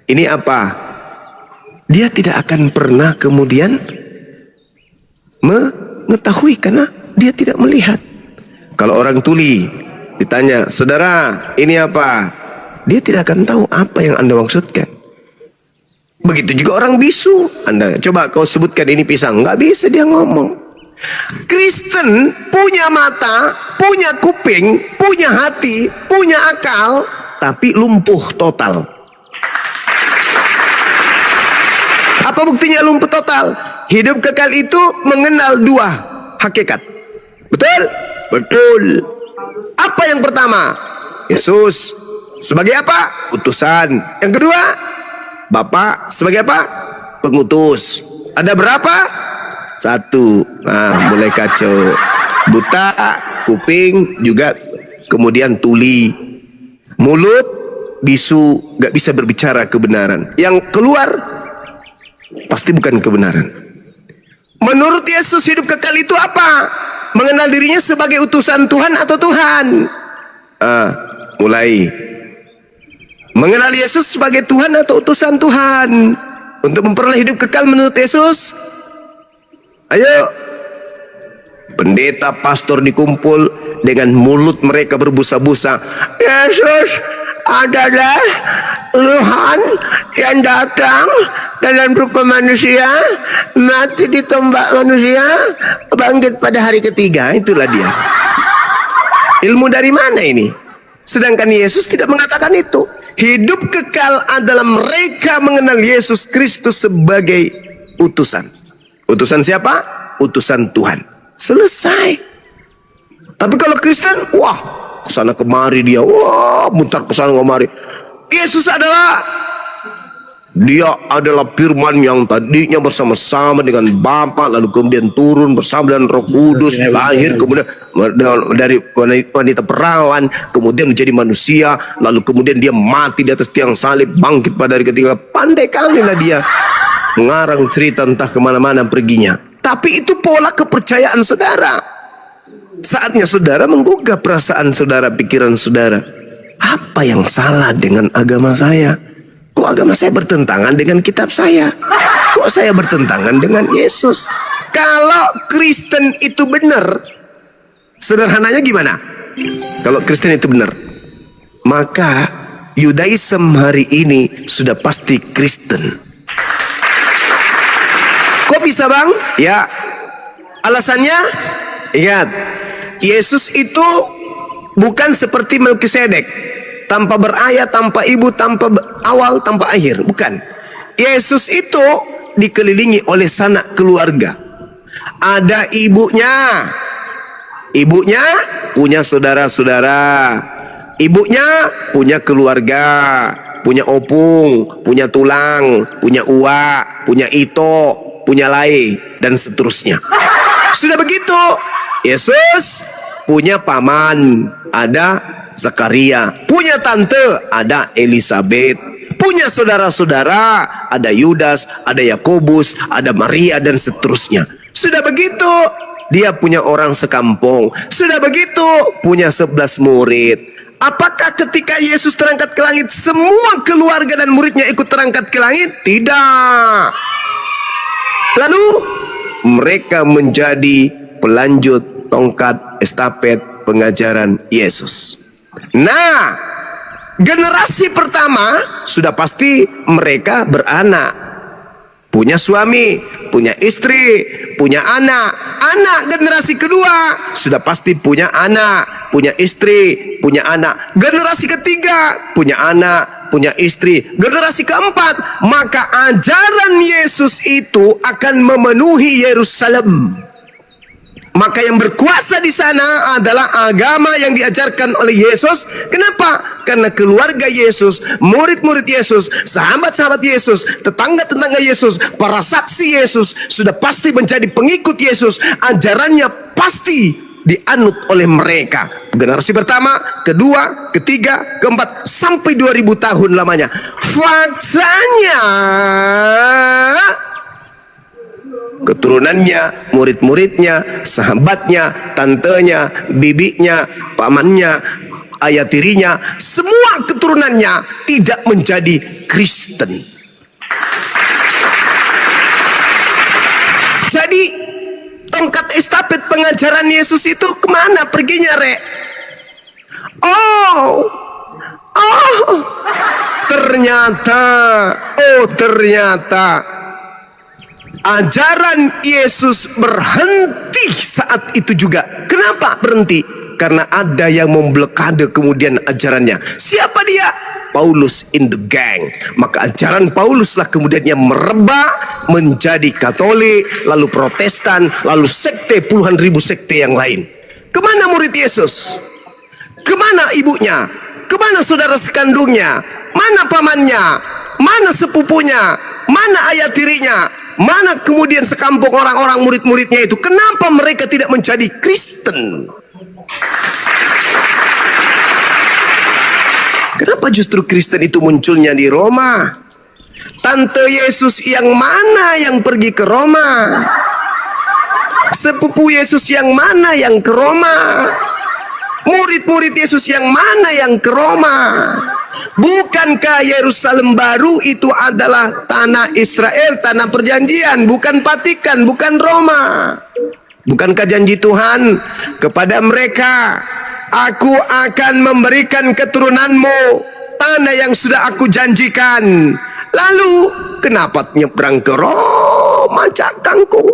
ini apa? Dia tidak akan pernah kemudian mengetahui karena dia tidak melihat. Kalau orang tuli ditanya, saudara, ini apa? Dia tidak akan tahu apa yang Anda maksudkan. Begitu juga orang bisu. Anda coba kau sebutkan ini pisang, nggak bisa dia ngomong. Kristen punya mata, punya kuping, punya hati, punya akal, tapi lumpuh total. Apa buktinya lumpuh total? Hidup kekal itu mengenal dua hakikat. Betul? Betul. Apa yang pertama? Yesus sebagai apa? Utusan. Yang kedua, Bapa sebagai apa? Pengutus. Ada berapa? 1. Nah, mulai kacau. Buta, kuping, juga kemudian tuli. Mulut, bisu, gak bisa berbicara kebenaran. Yang keluar pasti bukan kebenaran. Menurut Yesus hidup kekal itu apa? Mengenal dirinya sebagai utusan Tuhan atau Tuhan? Mulai. Mengenal Yesus sebagai Tuhan atau utusan Tuhan? Untuk memperoleh hidup kekal menurut Yesus, ayo. Pendeta, pastor dikumpul dengan mulut mereka berbusa-busa. Yesus adalah Tuhan yang datang dalam rupa manusia, mati di tombak manusia, bangkit pada hari ketiga. Itulah dia. Ilmu dari mana ini? Sedangkan Yesus tidak mengatakan itu. Hidup kekal adalah mereka mengenal Yesus Kristus sebagai utusan. Utusan siapa? Utusan Tuhan. Selesai. Tapi kalau Kristen, wah, kesana kemari dia, wah, mutar kesana kemari. Yesus adalah firman yang tadinya bersama-sama dengan Bapa, lalu kemudian turun bersama dengan Roh Kudus, lahir kemudian dari wanita perawan, kemudian menjadi manusia, lalu kemudian dia mati di atas tiang salib, bangkit pada hari ketiga. Pandai kali lah dia. Mengarang cerita entah kemana-mana perginya. Tapi itu pola kepercayaan saudara. Saatnya saudara menggugah perasaan saudara, pikiran saudara. Apa yang salah dengan agama saya? Kok agama saya bertentangan dengan kitab saya? Kok saya bertentangan dengan Yesus? Kalau Kristen itu benar, sederhananya gimana? Kalau Kristen itu benar, maka Yudaism hari ini sudah pasti Kristen. Kok bisa bang? Ya, alasannya, ingat, Yesus itu bukan seperti Melkisedek, tanpa berayah, tanpa ibu, tanpa awal, tanpa akhir. Bukan. Yesus itu dikelilingi oleh sanak keluarga. Ada ibunya. Ibunya punya saudara-saudara. Ibunya punya keluarga, punya opung, punya tulang, punya uak, punya ito, punya lai, dan seterusnya. Sudah begitu, Yesus punya paman, ada Zakaria, punya tante, ada Elisabet, punya saudara-saudara, ada Yudas, ada Yakobus, ada Maria, dan seterusnya. Sudah begitu, dia punya orang sekampung. Sudah begitu, punya 11 murid. Apakah ketika Yesus terangkat ke langit, semua keluarga dan muridnya ikut terangkat ke langit? Tidak. Lalu mereka menjadi pelanjut tongkat estafet pengajaran Yesus. Nah, generasi pertama sudah pasti mereka beranak, punya suami, punya istri, punya anak. Anak generasi kedua sudah pasti punya anak, punya istri, punya anak. Generasi ketiga punya anak, punya istri. Generasi keempat, maka ajaran Yesus itu akan memenuhi Yerusalem. Maka yang berkuasa di sana adalah agama yang diajarkan oleh Yesus. Kenapa? Karena keluarga Yesus, murid-murid Yesus, sahabat-sahabat Yesus, tetangga-tetangga Yesus, para saksi Yesus sudah pasti menjadi pengikut Yesus. Ajarannya pasti dianut oleh mereka. Generasi pertama, kedua, ketiga, keempat, sampai 2000 tahun lamanya. Faktanya, keturunannya, murid-muridnya, sahabatnya, tantenya, bibinya, pamannya, ayah tirinya, semua keturunannya tidak menjadi Kristen. Jadi tongkat estafet pengajaran Yesus itu kemana perginya, Rek? Ternyata ajaran Yesus berhenti saat itu juga. Kenapa berhenti? Karena ada yang memblokade kemudian ajarannya. Siapa dia? Paulus in the gang. Maka ajaran Pauluslah kemudian yang merebak menjadi Katolik, lalu Protestan, lalu sekte, puluhan ribu sekte yang lain. Kemana murid Yesus? Kemana ibunya? Kemana saudara sekandungnya? Mana pamannya? Mana sepupunya? Mana ayah tirinya? Mana kemudian sekampung orang-orang murid-muridnya itu? Kenapa mereka tidak menjadi Kristen? Kenapa justru Kristen itu munculnya di Roma? Tante Yesus yang mana yang pergi ke Roma? Sepupu Yesus yang mana yang ke Roma? Murid-murid Yesus yang mana yang ke Roma? Bukankah Yerusalem baru itu adalah tanah Israel, tanah perjanjian, bukan Vatikan, bukan Roma? Bukankah janji Tuhan kepada mereka, aku akan memberikan keturunanmu tanah yang sudah aku janjikan? Lalu kenapa nyebrang ke Roma, Cak Kangkung?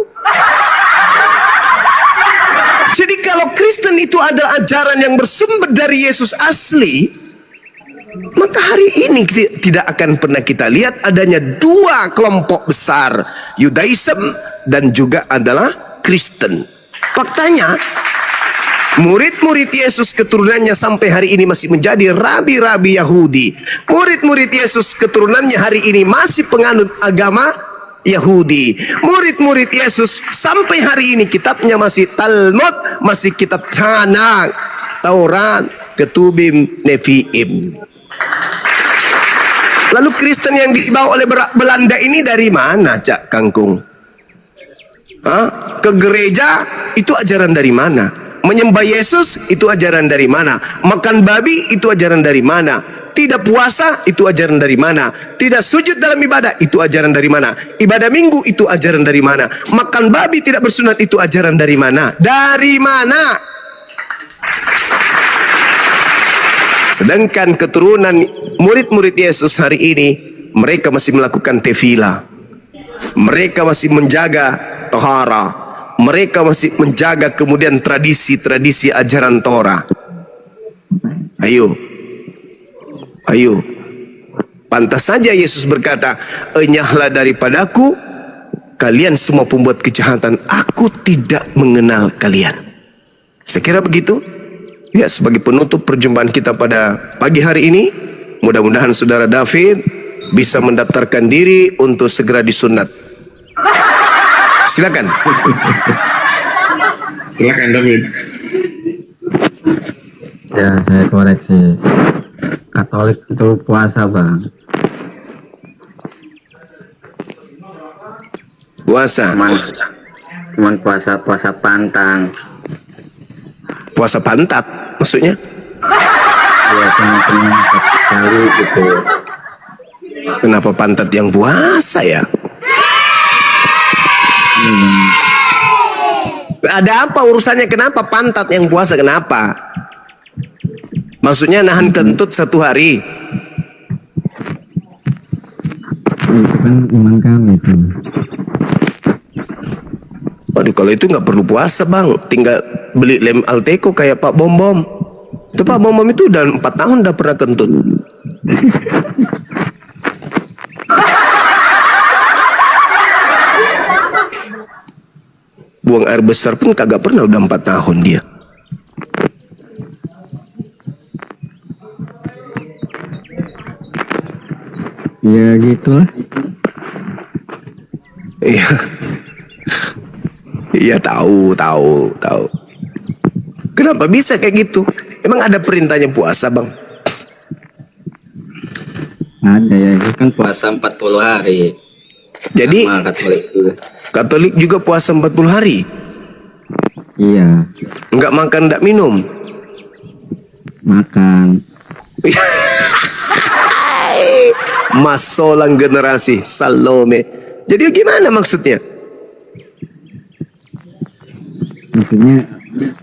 Jadi kalau Kristen itu adalah ajaran yang bersumber dari Yesus asli, maka hari ini tidak akan pernah kita lihat adanya dua kelompok besar, Yudaism dan juga adalah Kristen. Faktanya, murid-murid Yesus keturunannya sampai hari ini masih menjadi rabi-rabi Yahudi. Murid-murid Yesus keturunannya hari ini masih penganut agama Yahudi. Murid-murid Yesus sampai hari ini kitabnya masih Talmud, masih kitab Tanakh, Taurat, Ketubim, Neviim. Lalu Kristen yang dibawa oleh Belanda ini dari mana, Cak Kangkung? Hah? Ke gereja itu ajaran dari mana? Menyembah Yesus itu ajaran dari mana? Makan babi itu ajaran dari mana? Tidak puasa itu ajaran dari mana? Tidak sujud dalam ibadah itu ajaran dari mana? Ibadah minggu itu ajaran dari mana? Makan babi tidak bersunat itu ajaran dari mana? Dari mana? Sedangkan keturunan murid-murid Yesus hari ini, mereka masih melakukan tefila. Mereka masih menjaga tohara. Mereka masih menjaga kemudian tradisi-tradisi ajaran Torah. Ayo. Ayo. Pantas saja Yesus berkata, enyahlah daripadaku, kalian semua pembuat kejahatan. Aku tidak mengenal kalian. Saya kira begitu. Ya, sebagai penutup perjumpaan kita pada pagi hari ini, mudah-mudahan saudara David bisa mendaftarkan diri untuk segera disunat. Silakan. Silakan David. Ya, saya koreksi. Katolik itu puasa, Bang. Puasa. Cuman puasa pantang. Puasa pantat maksudnya? Ya, cuma satu kali gitu. Kenapa pantat yang puasa ya? Ada apa urusannya? Kenapa pantat yang puasa? Kenapa? Maksudnya nahan kentut 1 hari? Itu kan iman kami itu. Waduh, kalau itu nggak perlu puasa, Bang. Tinggal beli lem Alteco kayak Pak Bom Bom. Itu Pak Bom Bom itu udah 4 tahun udah pernah kentut. Buang air besar pun kagak pernah, udah 4 tahun dia. Ya gitulah. Iya. Iya, tahu. Kenapa bisa kayak gitu? Emang ada perintahnya puasa, Bang? Ada ya, itu kan puasa 40 hari. Jadi Sama Katolik juga. Katolik juga puasa 40 hari. Iya, Enggak makan, enggak minum. makan. Masolang generasi Salome. Jadi gimana maksudnya? Maksudnya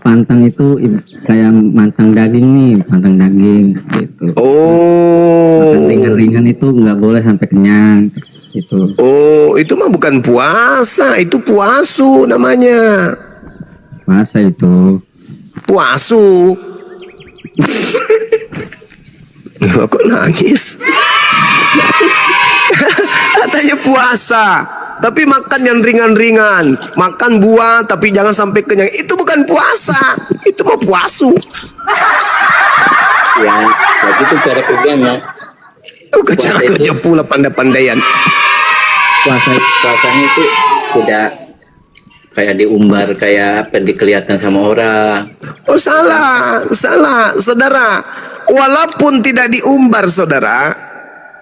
pantang itu kayak mantang daging nih, pantang daging gitu. Oh. Makan ringan-ringan itu nggak boleh sampai kenyang gitu. Oh, itu mah bukan puasa, itu puasu namanya. Puasa itu. Puasu. Kok nangis? Katanya puasa, tapi makan yang ringan-ringan. Makan buah, tapi jangan sampai kenyang. Itu bukan puasa, itu mah puasu. Ya, kayak gitu cara kerjanya. Bukan cara kerja pula pandai-pandaian. Puasanya itu tidak kayak diumbar, kayak apa dikelihatan sama orang. Oh, salah, saudara. Walaupun tidak diumbar, saudara,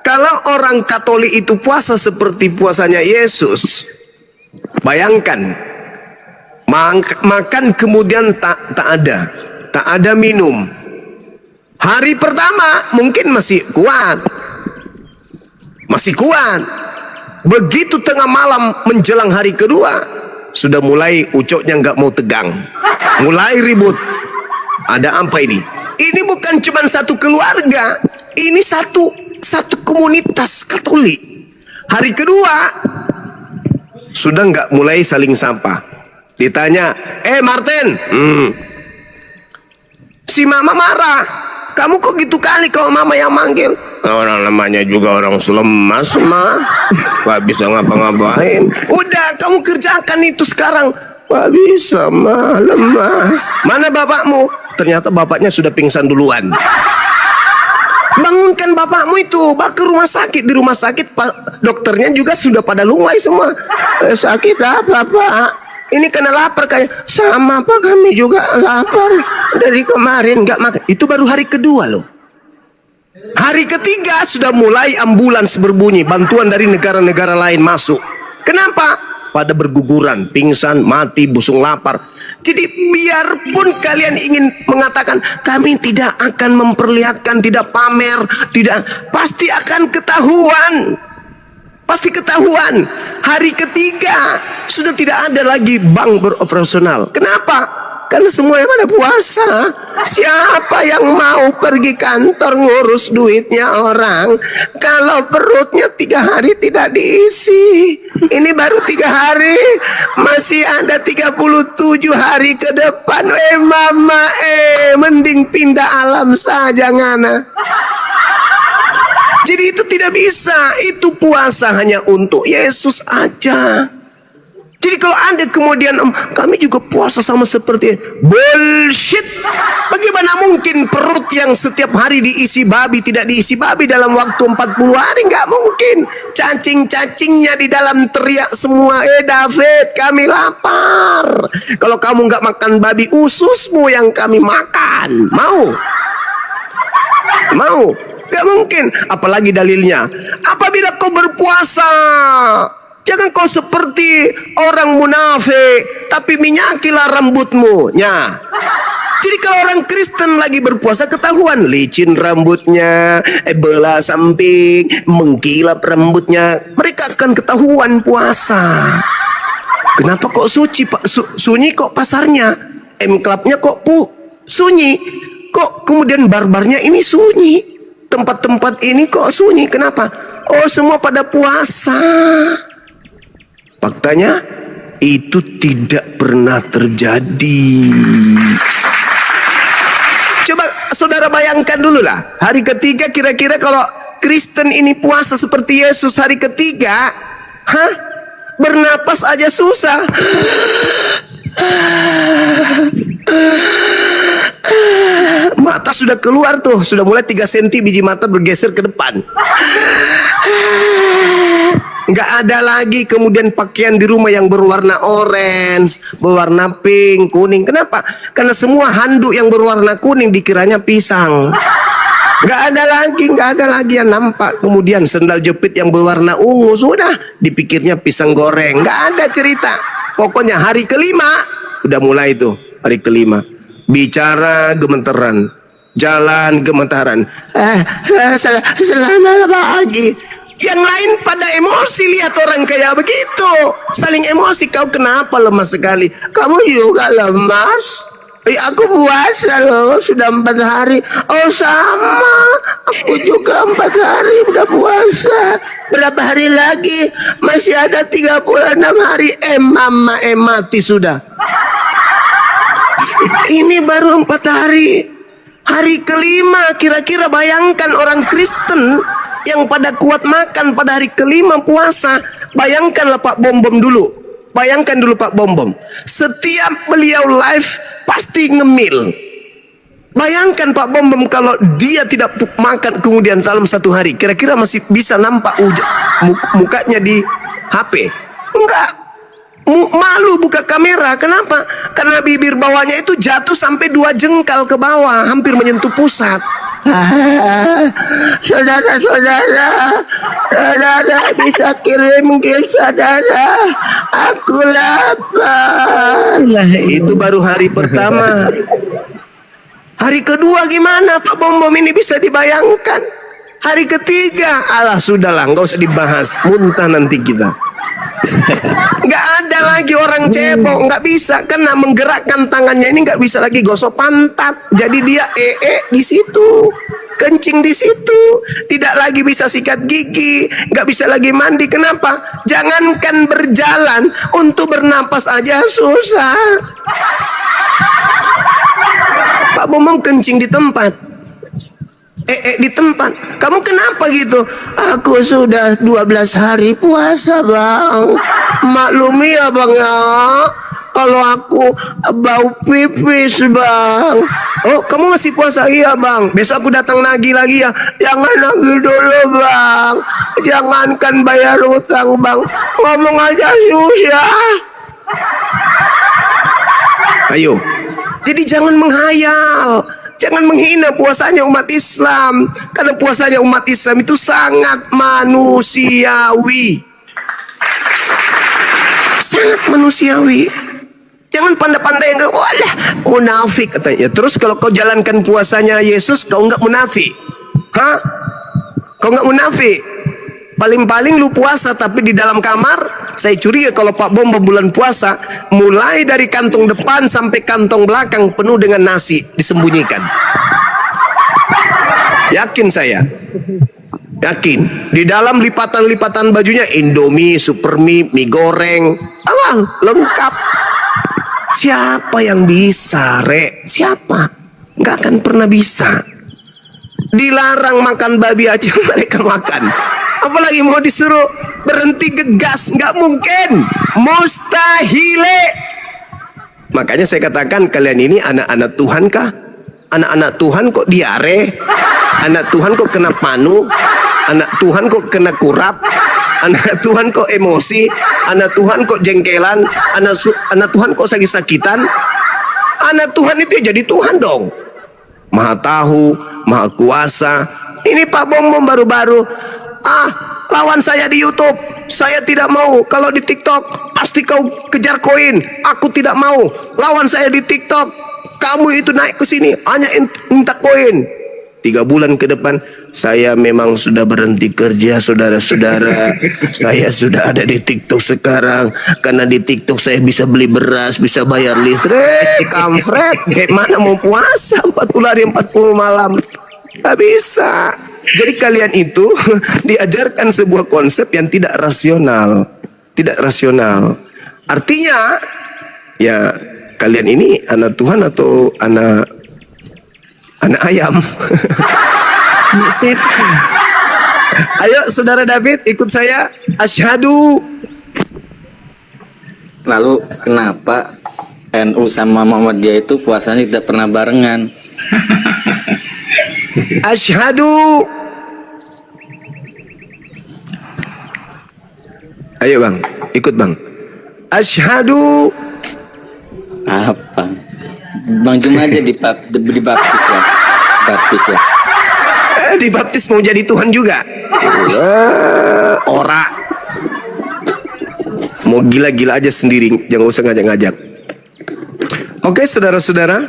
kalau orang Katolik itu puasa seperti puasanya Yesus, bayangkan, makan kemudian tak ada minum. Hari pertama mungkin masih kuat. Begitu tengah malam menjelang hari kedua, sudah mulai ucoknya nggak mau tegang, mulai ribut. Ada apa ini? Ini bukan cuma satu keluarga, ini satu komunitas Katolik. Hari kedua sudah nggak mulai saling sapa. Ditanya, Martin, si mama marah. Kamu kok gitu kali kalau mama yang manggil? Orang namanya juga orang selemas, mah. Gak bisa ngapa-ngapain. Udah, kamu kerjakan itu sekarang. Gak bisa, mah, lemas. Mana bapakmu? Ternyata bapaknya sudah pingsan duluan. Bangunkan bapakmu itu, bawa ke rumah sakit. Di rumah sakit, dokternya juga sudah pada lunglai semua. Sakit apa, Pak? Ini kena lapar kayak sama, Pak, kami juga lapar dari kemarin nggak makan. Itu baru hari kedua loh. Hari ketiga sudah mulai ambulans berbunyi, bantuan dari negara-negara lain masuk. Kenapa? Pada berguguran, pingsan, mati, busung lapar. Jadi biarpun kalian ingin mengatakan kami tidak akan memperlihatkan, tidak pamer, tidak, pasti akan ketahuan. Pasti ketahuan. Hari ketiga sudah tidak ada lagi bank beroperasional. Kenapa? Karena semuanya pada puasa. Siapa yang mau pergi kantor ngurus duitnya orang kalau perutnya 3 hari tidak diisi? Ini baru 3 hari, masih ada 37 hari ke depan. Mama mending pindah alam saja ngana. Jadi itu tidak bisa. Itu puasa hanya untuk Yesus aja. Jadi kalau Anda kemudian kami juga puasa sama seperti bullshit. Bagaimana mungkin perut yang setiap hari diisi babi tidak diisi babi dalam waktu 40 hari? Nggak mungkin. Cacing-cacingnya di dalam teriak semua, David kami lapar. Kalau kamu nggak makan babi, ususmu yang kami makan. Mau? Mau? Nggak mungkin. Apalagi dalilnya, apabila kau berpuasa, jangan kau seperti orang munafik, tapi minyakilah rambutmu. Ya. Jadi kalau orang Kristen lagi berpuasa ketahuan licin rambutnya, belah samping, mengkilap rambutnya, mereka akan ketahuan puasa. Kenapa kok suci Pak? Sunyi kok pasarnya, M-Clubnya kok sunyi, kok kemudian barbarnya ini sunyi, tempat-tempat ini kok sunyi. Kenapa? Oh, semua pada puasa. Faktanya itu tidak pernah terjadi. Coba saudara bayangkan dulu lah. Hari ketiga kira-kira kalau Kristen ini puasa seperti Yesus hari ketiga, bernapas aja susah. Mata sudah keluar tuh, sudah mulai 3 cm biji mata bergeser ke depan. Nggak ada lagi kemudian pakaian di rumah yang berwarna orange, berwarna pink, kuning. Kenapa? Karena semua handuk yang berwarna kuning dikiranya pisang. Nggak ada lagi yang nampak. Kemudian sendal jepit yang berwarna ungu, sudah dipikirnya pisang goreng. Nggak ada cerita. Pokoknya hari kelima udah mulai tuh, hari kelima bicara gemeteran, jalan gemetaran. Selamat pagi. Yang lain pada emosi, lihat orang kayak begitu, saling emosi. Kau kenapa lemas sekali? Kamu juga lemas? Aku puasa loh, sudah 4 hari. Oh sama, aku juga 4 hari udah puasa. Berapa hari lagi? Masih ada 36 hari. Mama mati sudah. Ini baru 4 hari. Hari kelima, kira-kira bayangkan orang Kristen yang pada kuat makan pada hari kelima puasa. Bayangkanlah Pak Bom-Bom dulu. Bayangkan dulu Pak Bom-Bom. Setiap beliau live pasti ngemil. Bayangkan Pak Bom-Bom kalau dia tidak makan kemudian dalam 1 hari. Kira-kira masih bisa nampak mukanya di HP? Enggak. Malu buka kamera. Kenapa? Karena bibir bawahnya itu jatuh sampai 2 jengkal ke bawah, hampir menyentuh pusat. Saudara bisa kirim gift saudara, aku lapar. Itu baru hari pertama. Hari kedua gimana Pak Bom-Bom ini bisa dibayangkan? Hari ketiga, alah sudahlah, nggak usah dibahas, muntah nanti kita. Nggak ada lagi orang cebok, nggak bisa, karena menggerakkan tangannya ini nggak bisa lagi gosok pantat, jadi dia di situ, kencing di situ, tidak lagi bisa sikat gigi, nggak bisa lagi mandi. Kenapa? Jangankan berjalan, untuk bernapas aja susah. Pak Bom-Bom kencing di tempat, di tempat. Kamu kenapa gitu? Aku sudah 12 hari puasa bang. Maklumi ya bang ya, kalau aku bau pipis bang. Oh kamu masih puasa? Iya bang, besok aku datang nagih lagi ya. Jangan nagih dulu bang, jangankan bayar utang bang, ngomong aja susah. Ayo, jadi jangan menghayal. Jangan menghina puasanya umat Islam. Karena puasanya umat Islam itu sangat manusiawi. Sangat manusiawi. Jangan pandai-pandai yang walah munafik katanya. Terus kalau kau jalankan puasanya Yesus, kau enggak munafik. Hah? Kau enggak munafik. Paling-paling lu puasa tapi di dalam kamar, saya curiga kalau Pak Bom bulan puasa, mulai dari kantong depan sampai kantong belakang penuh dengan nasi disembunyikan. Yakin saya. Yakin. Di dalam lipatan-lipatan bajunya Indomie, Supermie, mie goreng. Lengkap. Siapa yang bisa, Rek? Siapa? Nggak akan pernah bisa. Dilarang makan babi aja mereka makan. Apalagi mau disuruh berhenti gegas, nggak mungkin. Mustahile. Makanya saya katakan kalian ini anak-anak Tuhan kah? Anak-anak Tuhan kok diare? Anak Tuhan kok kena panu? Anak Tuhan kok kena kurap? Anak Tuhan kok emosi? Anak Tuhan kok jengkelan? Anak Tuhan kok sakit-sakitan? Anak Tuhan itu ya jadi Tuhan dong. Maha tahu, maha kuasa. Ini Pak Bom baru-baru. Lawan saya di YouTube. Saya tidak mau. Kalau di TikTok pasti kau kejar koin. Aku tidak mau. Lawan saya di TikTok. Kamu itu naik ke sini hanya minta koin. 3 bulan ke depan saya memang sudah berhenti kerja, saudara-saudara. Saya sudah ada di TikTok sekarang. Karena di TikTok saya bisa beli beras, bisa bayar listrik. Kampret, mana mau puasa 40 hari 40 malam? Tak bisa. Jadi kalian itu diajarkan sebuah konsep yang tidak rasional. Tidak rasional. Artinya, ya kalian ini anak Tuhan atau anak ayam? Ayo saudara David ikut saya. Asyhadu. Lalu kenapa NU sama Muhammadiyah itu puasanya tidak pernah barengan? Asyhadu. Ayo bang, ikut bang. Asyhadu. Apa? Bang cuma aja dibaptis ya. Baptis ya. Dibaptis mau jadi Tuhan juga. Ora. Mau gila-gila aja sendiri, jangan usah ngajak-ngajak. Oke saudara-saudara,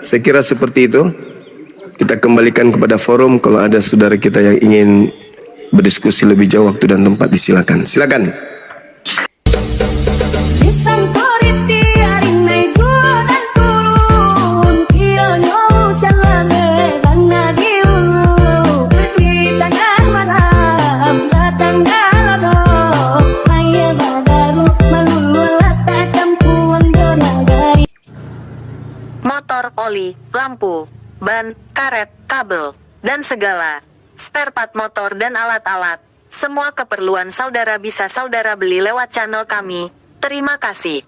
saya kira seperti itu. Kita kembalikan kepada forum. Kalau ada saudara kita yang ingin berdiskusi lebih jauh, waktu dan tempat disilakan. Silakan. Motor, oli, lampu, ban, karet, kabel, dan segala spare part motor dan alat-alat. Semua keperluan saudara bisa saudara beli lewat channel kami. Terima kasih.